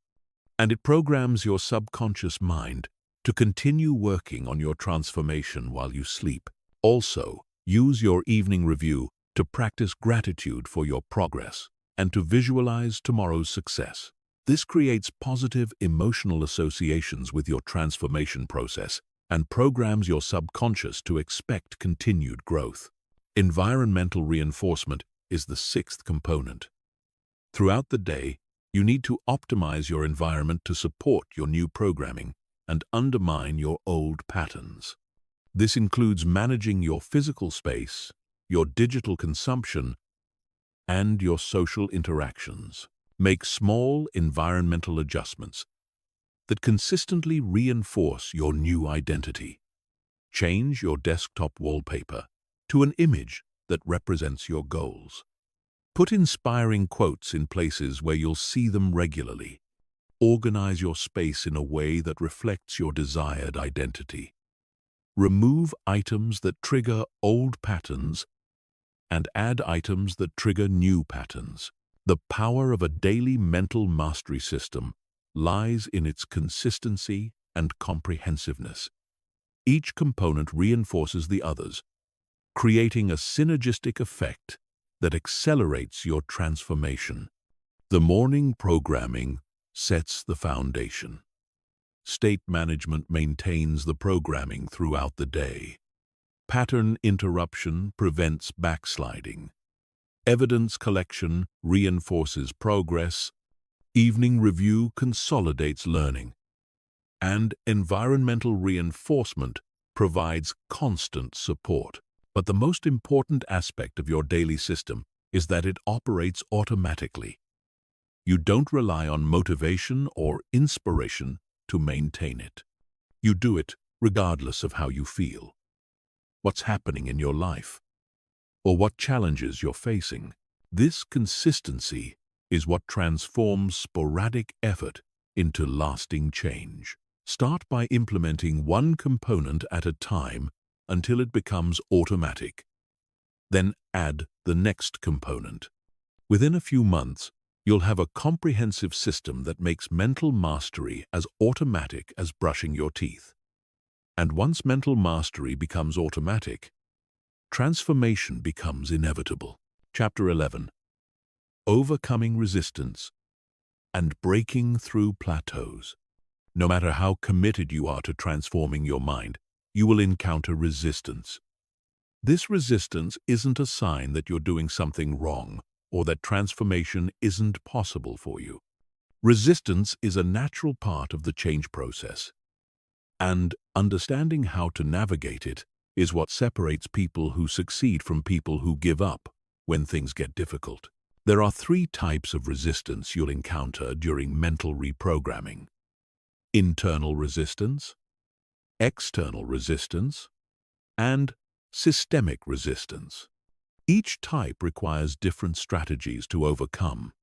And it programs your subconscious mind to continue working on your transformation while you sleep. Also, use your evening review to practice gratitude for your progress and to visualize tomorrow's success. This creates positive emotional associations with your transformation process and programs your subconscious to expect continued growth. Environmental reinforcement is the sixth component. Throughout the day, you need to optimize your environment to support your new programming and undermine your old patterns. This includes managing your physical space, your digital consumption, and your social interactions. Make small environmental adjustments that consistently reinforce your new identity. Change your desktop wallpaper to an image that represents your goals. Put inspiring quotes in places where you'll see them regularly. Organize your space in a way that reflects your desired identity. Remove items that trigger old patterns and add items that trigger new patterns. The power of a daily mental mastery system lies in its consistency and comprehensiveness. Each component reinforces the others, creating a synergistic effect that accelerates your transformation. The morning programming sets the foundation. State management maintains the programming throughout the day. Pattern interruption prevents backsliding. Evidence collection reinforces progress. Evening review consolidates learning. And environmental reinforcement provides constant support. But the most important aspect of your daily system is that it operates automatically. You don't rely on motivation or inspiration to maintain it. You do it regardless of how you feel, what's happening in your life, or what challenges you're facing. This consistency is what transforms sporadic effort into lasting change. Start by implementing one component at a time until it becomes automatic. Then add the next component. Within a few months, you'll have a comprehensive system that makes mental mastery as automatic as brushing your teeth. And once mental mastery becomes automatic, transformation becomes inevitable. Chapter 11. Overcoming resistance and breaking through plateaus. No matter how committed you are to transforming your mind, you will encounter resistance. This resistance isn't a sign that you're doing something wrong or that transformation isn't possible for you. Resistance is a natural part of the change process, and understanding how to navigate it is what separates people who succeed from people who give up when things get difficult. There are 3 types of resistance you'll encounter during mental reprogramming: internal resistance, external resistance, and systemic resistance. Each type requires different strategies to overcome,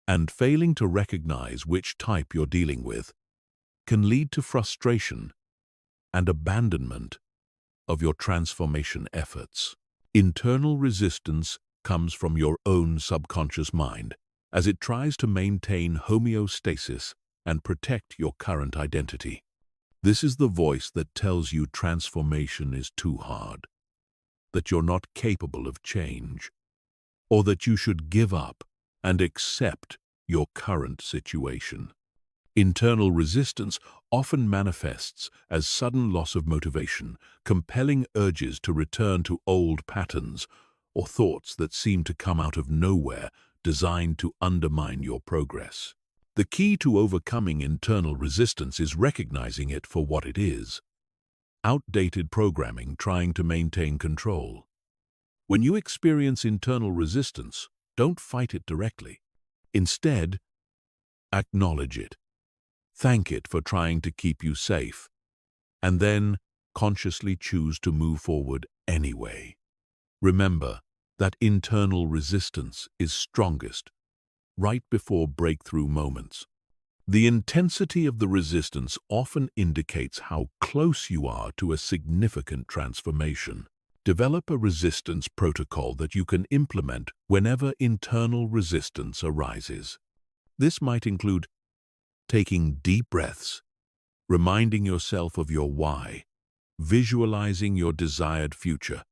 and failing to recognize which type you're dealing with can lead to frustration and abandonment of your transformation efforts. Internal resistance comes from your own subconscious mind as it tries to maintain homeostasis and protect your current identity. This is the voice that tells you transformation is too hard, that you're not capable of change, or that you should give up and accept your current situation. Internal resistance often manifests as sudden loss of motivation, compelling urges to return to old patterns, or thoughts that seem to come out of nowhere, designed to undermine your progress. The key to overcoming internal resistance is recognizing it for what it is: outdated programming trying to maintain control. When you experience internal resistance, don't fight it directly. Instead, acknowledge it. Thank it for trying to keep you safe, and then consciously choose to move forward anyway. Remember that internal resistance is strongest right before breakthrough moments. The intensity of the resistance often indicates how close you are to a significant transformation. Develop a resistance protocol that you can implement whenever internal resistance arises. This might include taking deep breaths, reminding yourself of your why, visualizing your desired future,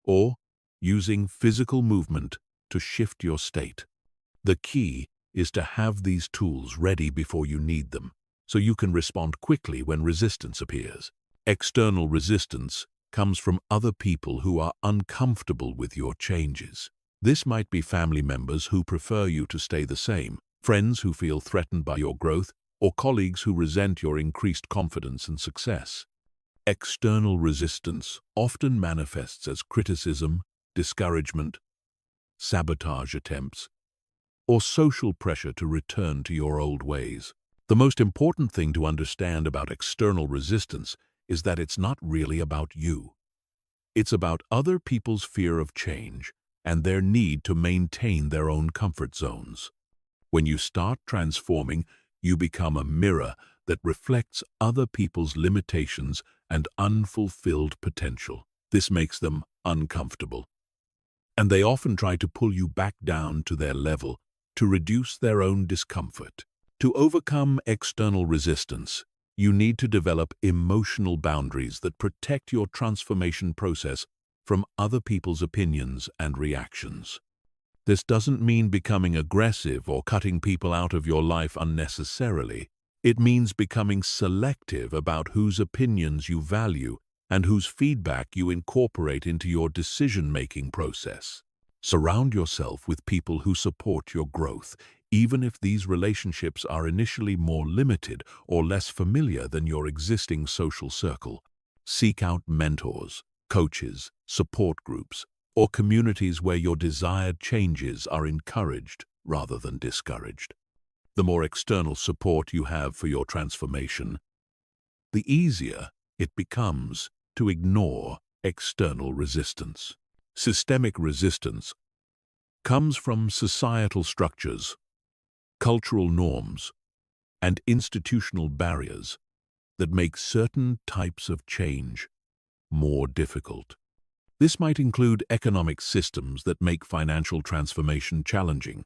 or using physical movement to shift your state. The key is to have these tools ready before you need them, so you can respond quickly when resistance appears. External resistance comes from other people who are uncomfortable with your changes. This might be family members who prefer you to stay the same, friends who feel threatened by your growth, or colleagues who resent your increased confidence and success. External resistance often manifests as criticism, discouragement, sabotage attempts, or social pressure to return to your old ways. The most important thing to understand about external resistance is that it's not really about you. It's about other people's fear of change and their need to maintain their own comfort zones. When you start transforming, you become a mirror that reflects other people's limitations and unfulfilled potential. This makes them uncomfortable, and they often try to pull you back down to their level to reduce their own discomfort. To overcome external resistance, you need to develop emotional boundaries that protect your transformation process from other people's opinions and reactions. This doesn't mean becoming aggressive or cutting people out of your life unnecessarily. It means becoming selective about whose opinions you value and whose feedback you incorporate into your decision-making process. Surround yourself with people who support your growth, even if these relationships are initially more limited or less familiar than your existing social circle. Seek out mentors, coaches, support groups, or communities where your desired changes are encouraged rather than discouraged. The more external support you have for your transformation, the easier it becomes to ignore external resistance. Systemic resistance comes from societal structures, cultural norms, and institutional barriers that make certain types of change more difficult. This might include economic systems that make financial transformation challenging,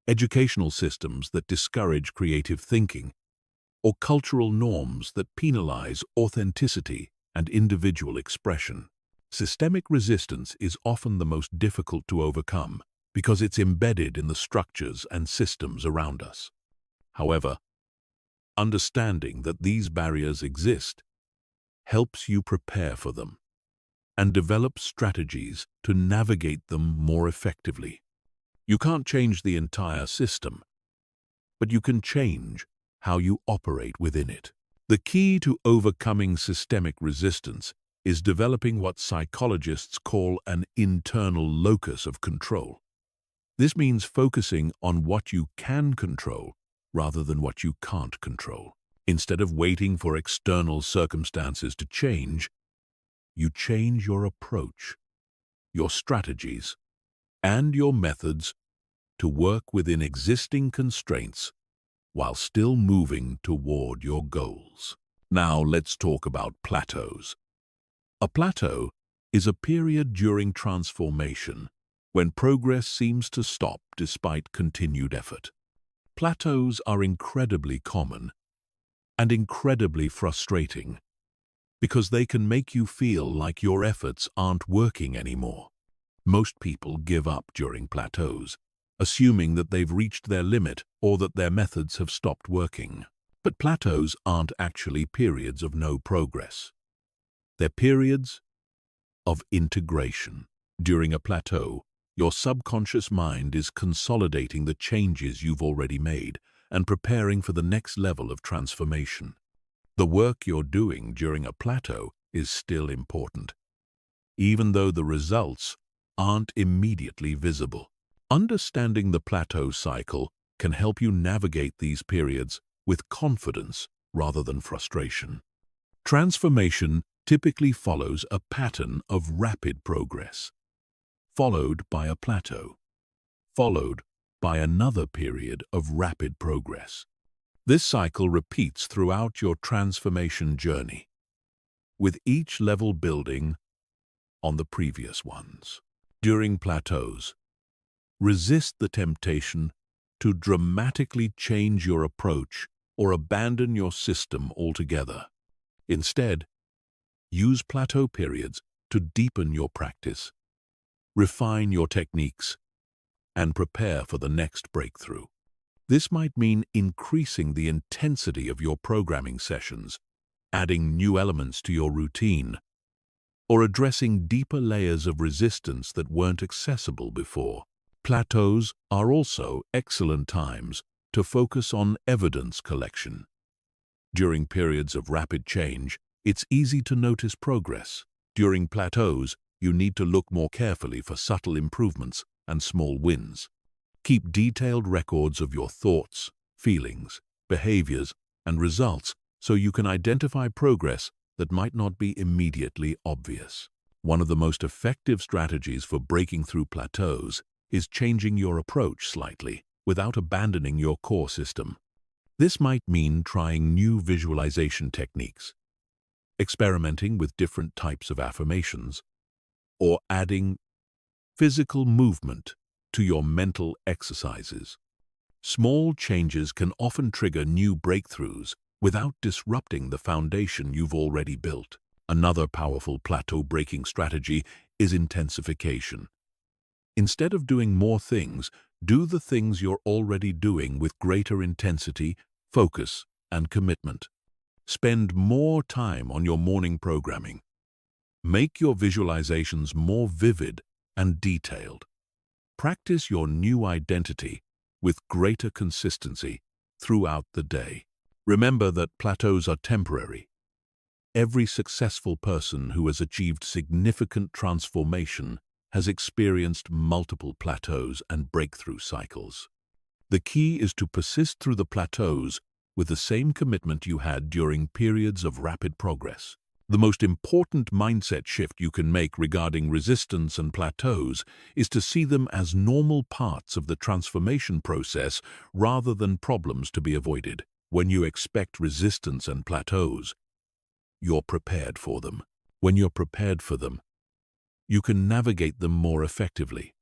educational systems that discourage creative thinking, or cultural norms that penalize authenticity and individual expression. Systemic resistance is often the most difficult to overcome because it's embedded in the structures and systems around us. However, understanding that these barriers exist helps you prepare for them and develop strategies to navigate them more effectively. You can't change the entire system, but you can change how you operate within it. The key to overcoming systemic resistance is developing what psychologists call an internal locus of control. This means focusing on what you can control rather than what you can't control. Instead of waiting for external circumstances to change, you change your approach, your strategies, and your methods to work within existing constraints while still moving toward your goals. Now let's talk about plateaus. A plateau is a period during transformation when progress seems to stop despite continued effort. Plateaus are incredibly common and incredibly frustrating because they can make you feel like your efforts aren't working anymore. Most people give up during plateaus, assuming that they've reached their limit or that their methods have stopped working. But plateaus aren't actually periods of no progress. They're periods of integration. During a plateau, your subconscious mind is consolidating the changes you've already made and preparing for the next level of transformation. The work you're doing during a plateau is still important, even though the results aren't immediately visible. Understanding the plateau cycle can help you navigate these periods with confidence rather than frustration. Transformation typically follows a pattern of rapid progress, followed by a plateau, followed by another period of rapid progress. This cycle repeats throughout your transformation journey, with each level building on the previous ones. During plateaus, resist the temptation to dramatically change your approach or abandon your system altogether. Instead, use plateau periods to deepen your practice, refine your techniques, and prepare for the next breakthrough. This might mean increasing the intensity of your programming sessions, adding new elements to your routine, or addressing deeper layers of resistance that weren't accessible before. Plateaus are also excellent times to focus on evidence collection. During periods of rapid change, it's easy to notice progress. During plateaus, you need to look more carefully for subtle improvements and small wins. Keep detailed records of your thoughts, feelings, behaviors, and results so you can identify progress that might not be immediately obvious. One of the most effective strategies for breaking through plateaus is changing your approach slightly without abandoning your core system. This might mean trying new visualization techniques, experimenting with different types of affirmations, or adding physical movement to your mental exercises. Small changes can often trigger new breakthroughs without disrupting the foundation you've already built. Another powerful plateau-breaking strategy is intensification. Instead of doing more things, do the things you're already doing with greater intensity, focus, and commitment. Spend more time on your morning programming. Make your visualizations more vivid and detailed. Practice your new identity with greater consistency throughout the day. Remember that plateaus are temporary. Every successful person who has achieved significant transformation has experienced multiple plateaus and breakthrough cycles. The key is to persist through the plateaus with the same commitment you had during periods of rapid progress. The most important mindset shift you can make regarding resistance and plateaus is to see them as normal parts of the transformation process rather than problems to be avoided. When you expect resistance and plateaus, you're prepared for them. When you're prepared for them, you can navigate them more effectively.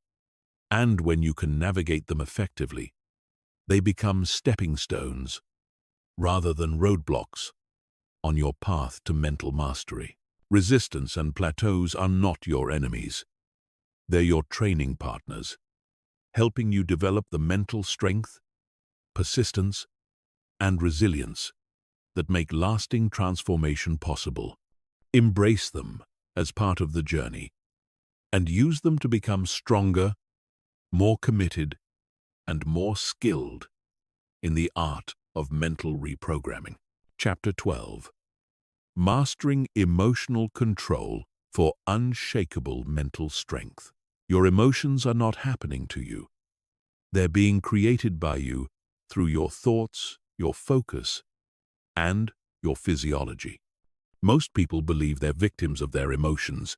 And when you can navigate them effectively, they become stepping stones rather than roadblocks on your path to mental mastery. Resistance and plateaus are not your enemies. They're your training partners, helping you develop the mental strength, persistence, and resilience that make lasting transformation possible. Embrace them as part of the journey and use them to become stronger, more committed, and more skilled in the art of mental reprogramming. Chapter 12. Mastering Emotional Control for Unshakable Mental Strength. Your emotions are not happening to you. They're being created by you through your thoughts, your focus, and your physiology. Most people believe they're victims of their emotions,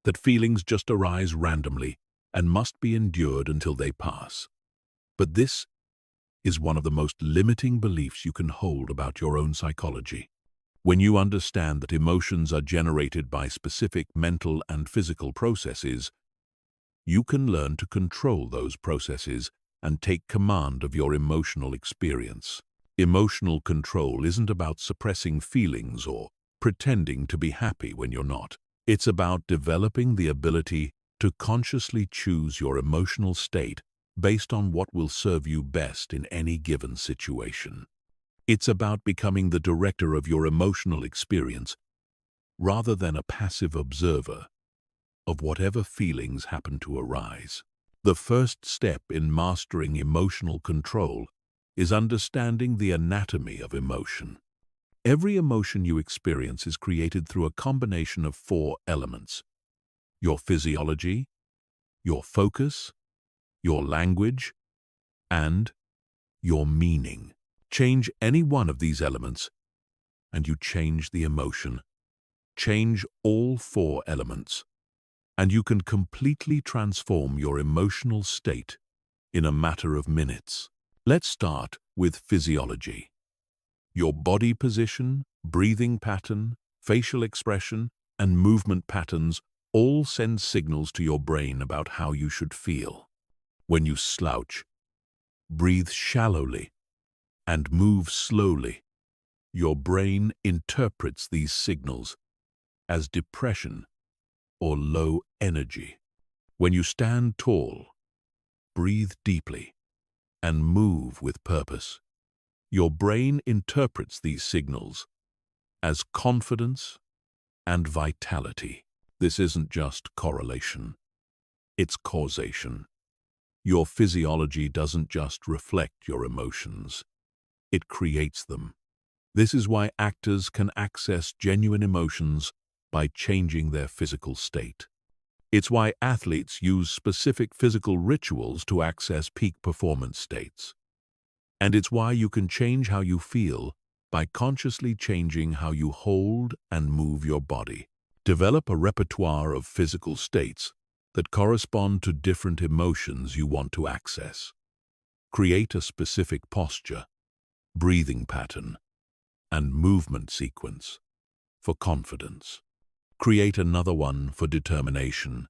that feelings just arise randomly and must be endured until they pass. But this is one of the most limiting beliefs you can hold about your own psychology. When you understand that emotions are generated by specific mental and physical processes, you can learn to control those processes and take command of your emotional experience. Emotional control isn't about suppressing feelings or pretending to be happy when you're not. It's about developing the ability to consciously choose your emotional state based on what will serve you best in any given situation. It's about becoming the director of your emotional experience rather than a passive observer of whatever feelings happen to arise. The first step in mastering emotional control is understanding the anatomy of emotion. Every emotion you experience is created through a combination of 4 elements: your physiology, your focus, your language, and your meaning. Change any one of these elements, and you change the emotion. Change all 4 elements, and you can completely transform your emotional state in a matter of minutes. Let's start with physiology. Your body position, breathing pattern, facial expression, and movement patterns all send signals to your brain about how you should feel. When you slouch, breathe shallowly, and move slowly, your brain interprets these signals as depression or low energy. When you stand tall, breathe deeply, and move with purpose, your brain interprets these signals as confidence and vitality. This isn't just correlation, it's causation. Your physiology doesn't just reflect your emotions, it creates them. This is why actors can access genuine emotions by changing their physical state. It's why athletes use specific physical rituals to access peak performance states. And it's why you can change how you feel by consciously changing how you hold and move your body. Develop a repertoire of physical states that correspond to different emotions you want to access. Create a specific posture, breathing pattern, and movement sequence for confidence. Create another one for determination.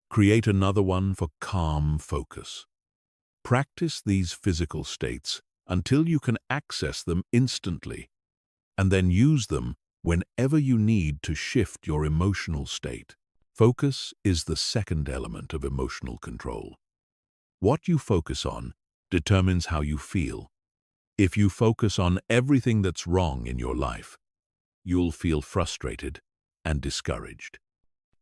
Create another one for calm focus. Practice these physical states until you can access them instantly, and then use them whenever you need to shift your emotional state. Focus is the second element of emotional control. What you focus on determines how you feel. If you focus on everything that's wrong in your life, you'll feel frustrated and discouraged.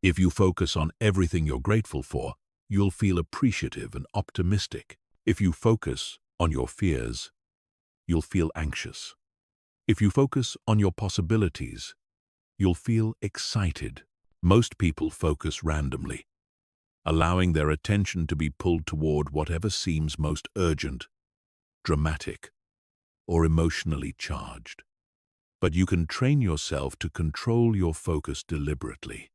If you focus on everything you're grateful for, you'll feel appreciative and optimistic. If you focus on your fears, you'll feel anxious. If you focus on your possibilities, you'll feel excited. Most people focus randomly, allowing their attention to be pulled toward whatever seems most urgent, dramatic, or emotionally charged. But you can train yourself to control your focus deliberately.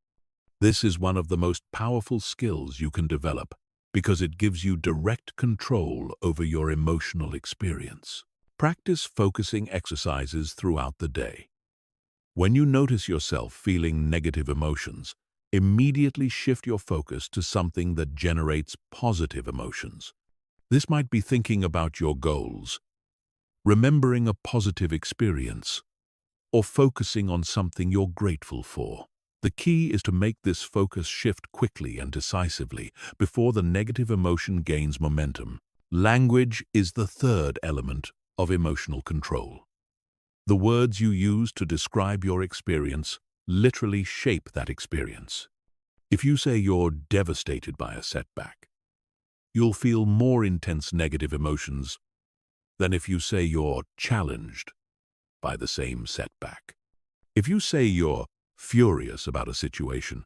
This is one of the most powerful skills you can develop because it gives you direct control over your emotional experience. Practice focusing exercises throughout the day. When you notice yourself feeling negative emotions, immediately shift your focus to something that generates positive emotions. This might be thinking about your goals, remembering a positive experience, or focusing on something you're grateful for. The key is to make this focus shift quickly and decisively before the negative emotion gains momentum. Language is the third element of emotional control. The words you use to describe your experience literally shape that experience. If you say you're devastated by a setback, you'll feel more intense negative emotions than if you say you're challenged by the same setback. If you say you're furious about a situation,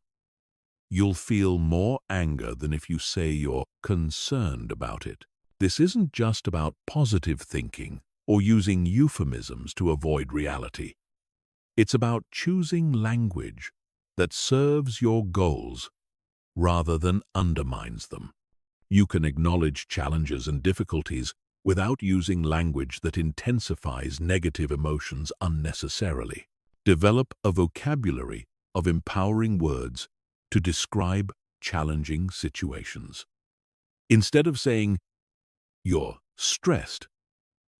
you'll feel more anger than if you say you're concerned about it. This isn't just about positive thinking or using euphemisms to avoid reality. It's about choosing language that serves your goals rather than undermines them. You can acknowledge challenges and difficulties without using language that intensifies negative emotions unnecessarily. Develop a vocabulary of empowering words to describe challenging situations. Instead of saying, "You're stressed,"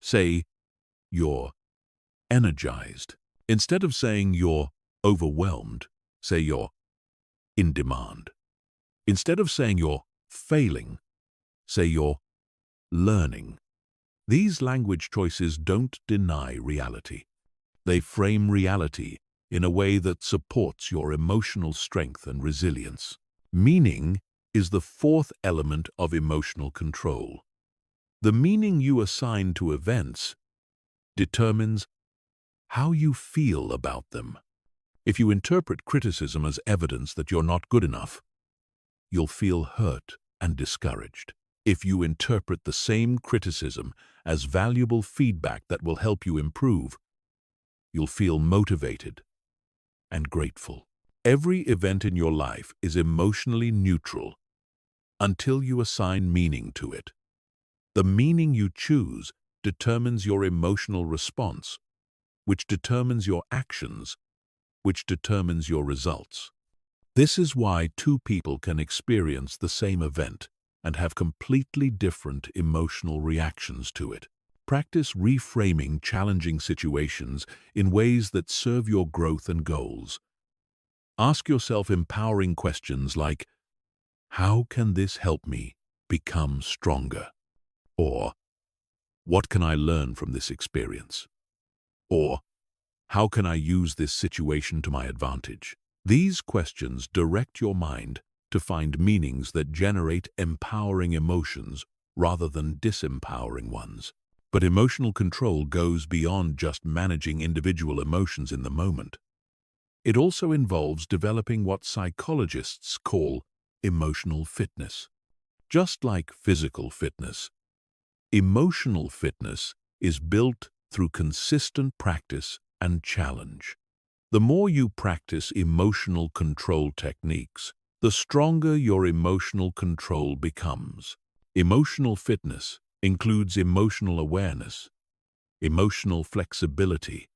say, "You're energized." Instead of saying, "You're overwhelmed," say, "You're in demand." Instead of saying, "You're failing," say, "You're learning." These language choices don't deny reality. They frame reality in a way that supports your emotional strength and resilience. Meaning is the fourth element of emotional control. The meaning you assign to events determines how you feel about them. If you interpret criticism as evidence that you're not good enough, you'll feel hurt and discouraged. If you interpret the same criticism as valuable feedback that will help you improve, you'll feel motivated and grateful. Every event in your life is emotionally neutral until you assign meaning to it. The meaning you choose determines your emotional response, which determines your actions, which determines your results. This is why two people can experience the same event and have completely different emotional reactions to it. Practice reframing challenging situations in ways that serve your growth and goals. Ask yourself empowering questions like, "How can this help me become stronger?" Or, "What can I learn from this experience?" Or, "How can I use this situation to my advantage?" These questions direct your mind to find meanings that generate empowering emotions rather than disempowering ones. But emotional control goes beyond just managing individual emotions in the moment. It also involves developing what psychologists call emotional fitness. Just like physical fitness, emotional fitness is built through consistent practice and challenge. The more you practice emotional control techniques, the stronger your emotional control becomes. Emotional fitness includes emotional awareness, emotional flexibility,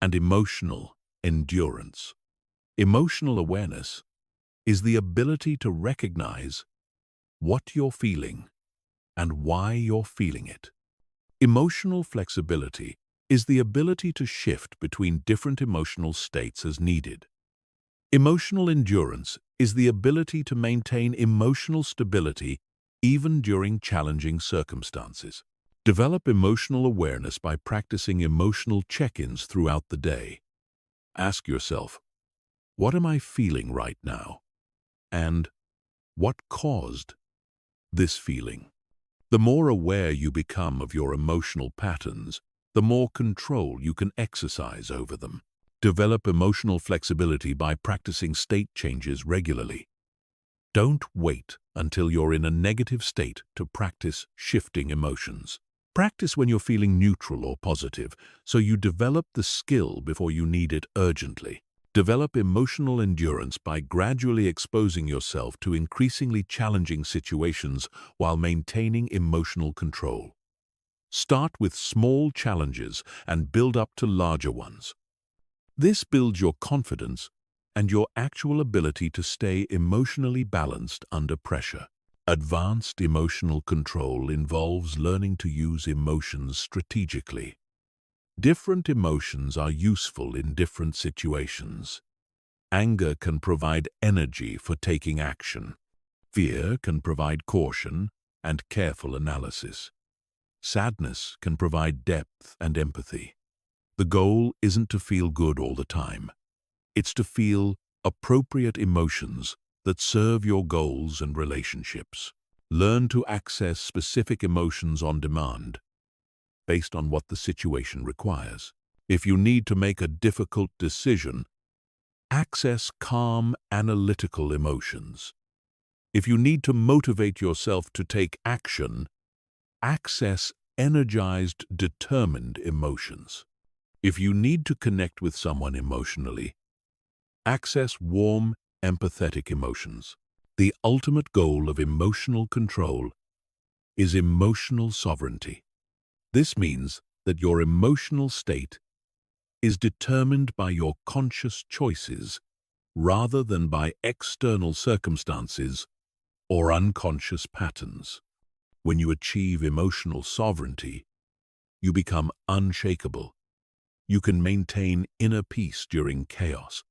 and emotional endurance. Emotional awareness is the ability to recognize what you're feeling and why you're feeling it. Emotional flexibility is the ability to shift between different emotional states as needed. Emotional endurance is the ability to maintain emotional stability even during challenging circumstances. Develop emotional awareness by practicing emotional check-ins throughout the day. Ask yourself, what am I feeling right now? And what caused this feeling? The more aware you become of your emotional patterns, the more control you can exercise over them. Develop emotional flexibility by practicing state changes regularly. Don't wait until you're in a negative state to practice shifting emotions. Practice when you're feeling neutral or positive, so you develop the skill before you need it urgently. Develop emotional endurance by gradually exposing yourself to increasingly challenging situations while maintaining emotional control. Start with small challenges and build up to larger ones. This builds your confidence and your actual ability to stay emotionally balanced under pressure. Advanced emotional control involves learning to use emotions strategically. Different emotions are useful in different situations. Anger can provide energy for taking action. Fear can provide caution and careful analysis. Sadness can provide depth and empathy. The goal isn't to feel good all the time. It's to feel appropriate emotions that serve your goals and relationships. Learn to access specific emotions on demand, based on what the situation requires. If you need to make a difficult decision, access calm, analytical emotions. If you need to motivate yourself to take action, access energized, determined emotions. If you need to connect with someone emotionally, access warm, empathetic emotions. The ultimate goal of emotional control is emotional sovereignty. This means that your emotional state is determined by your conscious choices rather than by external circumstances or unconscious patterns. When you achieve emotional sovereignty, you become unshakable. You can maintain inner peace during chaos,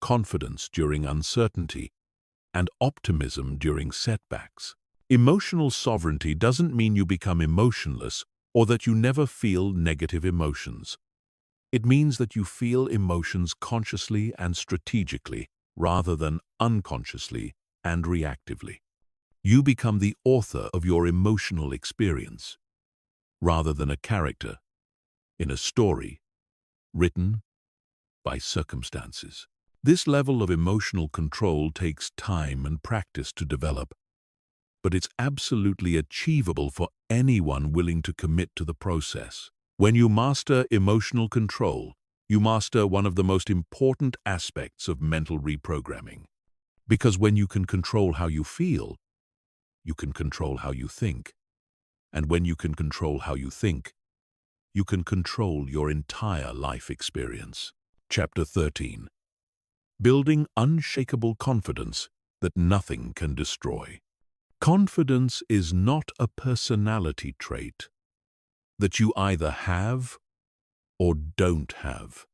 confidence during uncertainty, and optimism during setbacks. Emotional sovereignty doesn't mean you become emotionless or that you never feel negative emotions. It means that you feel emotions consciously and strategically rather than unconsciously and reactively. You become the author of your emotional experience, rather than a character in a story written by circumstances. This level of emotional control takes time and practice to develop, but it's absolutely achievable for anyone willing to commit to the process. When you master emotional control, you master one of the most important aspects of mental reprogramming. Because when you can control how you feel, you can control how you think. And when you can control how you think, you can control your entire life experience. Chapter 13. Building unshakable confidence that nothing can destroy. Confidence is not a personality trait that you either have or don't have.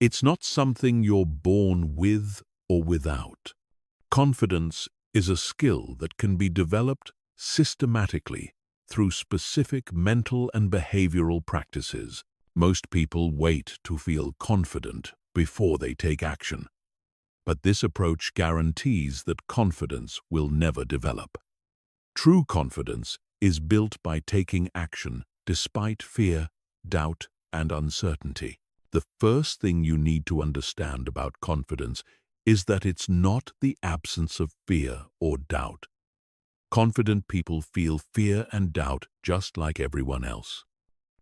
It's not something you're born with or without. Confidence is a skill that can be developed systematically through specific mental and behavioral practices. Most people wait to feel confident before they take action, but this approach guarantees that confidence will never develop. True confidence is built by taking action despite fear, doubt, and uncertainty. The first thing you need to understand about confidence is that it's not the absence of fear or doubt. Confident people feel fear and doubt just like everyone else.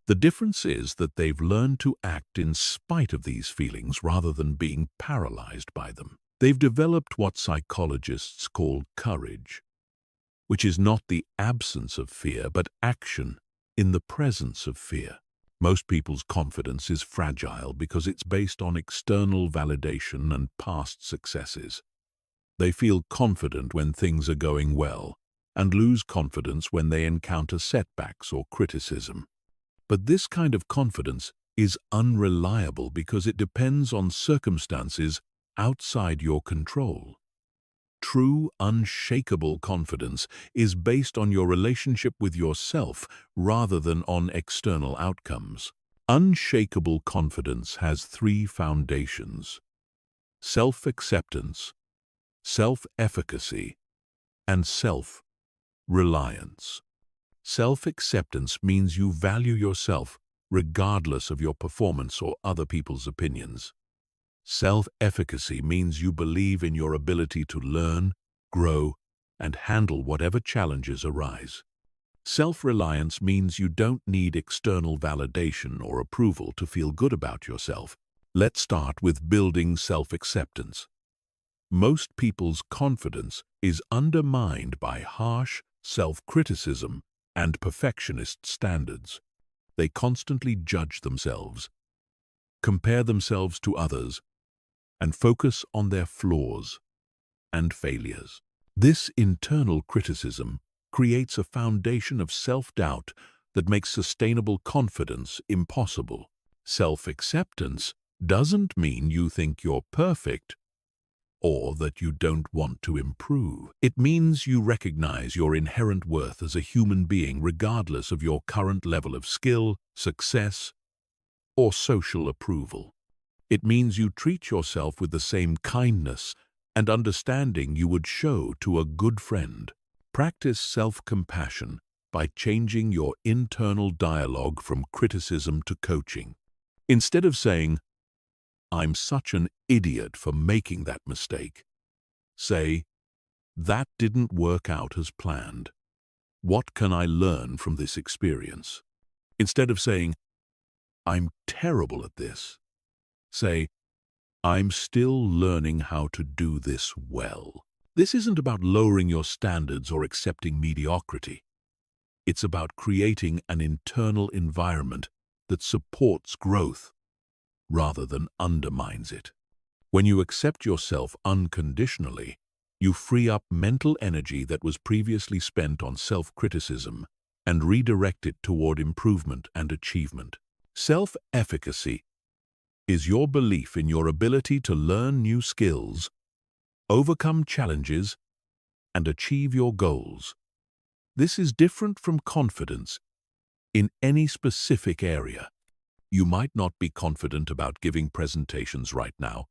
The difference is that they've learned to act in spite of these feelings rather than being paralyzed by them. They've developed what psychologists call courage, which is not the absence of fear, but action in the presence of fear. Most people's confidence is fragile because it's based on external validation and past successes. They feel confident when things are going well and lose confidence when they encounter setbacks or criticism. But this kind of confidence is unreliable because it depends on circumstances outside your control. True, unshakable confidence is based on your relationship with yourself rather than on external outcomes. Unshakable confidence has three foundations: self-acceptance, self-efficacy, and self-reliance. Self-acceptance means you value yourself regardless of your performance or other people's opinions. Self-efficacy means you believe in your ability to learn, grow, and handle whatever challenges arise. Self-reliance means you don't need external validation or approval to feel good about yourself. Let's start with building self-acceptance. Most people's confidence is undermined by harsh self-criticism and perfectionist standards. They constantly judge themselves, compare themselves to others, and focus on their flaws and failures. This internal criticism creates a foundation of self-doubt that makes sustainable confidence impossible. Self-acceptance doesn't mean you think you're perfect or that you don't want to improve. It means you recognize your inherent worth as a human being regardless of your current level of skill, success, or social approval. It means you treat yourself with the same kindness and understanding you would show to a good friend. Practice self-compassion by changing your internal dialogue from criticism to coaching. Instead of saying, "I'm such an idiot for making that mistake," say, "That didn't work out as planned. What can I learn from this experience?" Instead of saying, "I'm terrible at this," say, "I'm still learning how to do this well." This isn't about lowering your standards or accepting mediocrity. It's about creating an internal environment that supports growth rather than undermines it. When you accept yourself unconditionally, you free up mental energy that was previously spent on self-criticism and redirect it toward improvement and achievement. Self-efficacy is your belief in your ability to learn new skills, overcome challenges, and achieve your goals. This is different from confidence in any specific area. You might not be confident about giving presentations right now,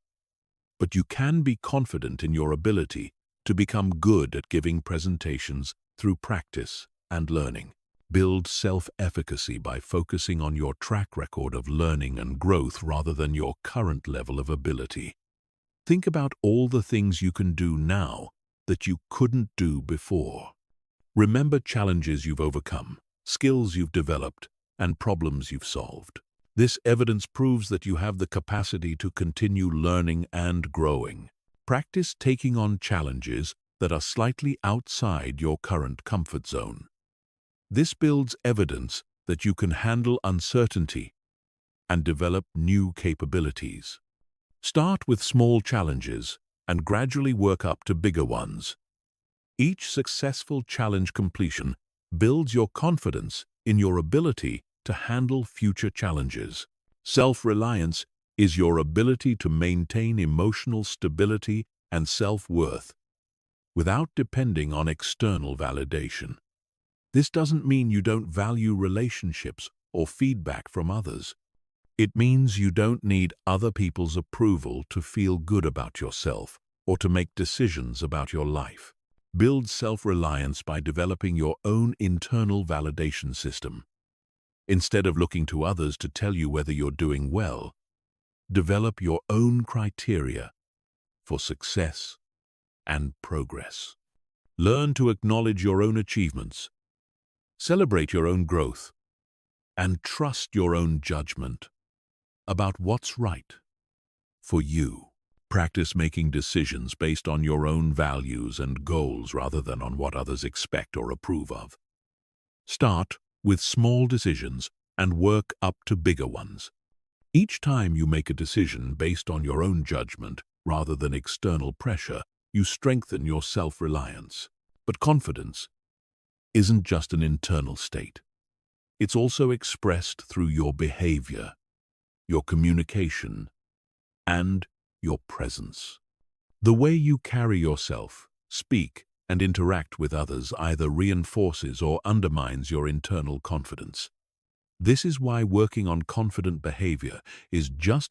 but you can be confident in your ability to become good at giving presentations through practice and learning. Build self-efficacy by focusing on your track record of learning and growth rather than your current level of ability. Think about all the things you can do now that you couldn't do before. Remember challenges you've overcome, skills you've developed, and problems you've solved. This evidence proves that you have the capacity to continue learning and growing. Practice taking on challenges that are slightly outside your current comfort zone. This builds evidence that you can handle uncertainty and develop new capabilities. Start with small challenges and gradually work up to bigger ones. Each successful challenge completion builds your confidence in your ability to handle future challenges. Self-reliance is your ability to maintain emotional stability and self-worth without depending on external validation. This doesn't mean you don't value relationships or feedback from others. It means you don't need other people's approval to feel good about yourself or to make decisions about your life. Build self-reliance by developing your own internal validation system. Instead of looking to others to tell you whether you're doing well, develop your own criteria for success and progress. Learn to acknowledge your own achievements, celebrate your own growth, and trust your own judgment about what's right for you. Practice making decisions based on your own values and goals rather than on what others expect or approve of. Start with small decisions and work up to bigger ones. Each time you make a decision based on your own judgment rather than external pressure, you strengthen your self-reliance. But confidence isn't just an internal state. It's also expressed through your behavior, your communication, and your presence. The way you carry yourself, speak, and interact with others either reinforces or undermines your internal confidence. This is why working on confident behavior is just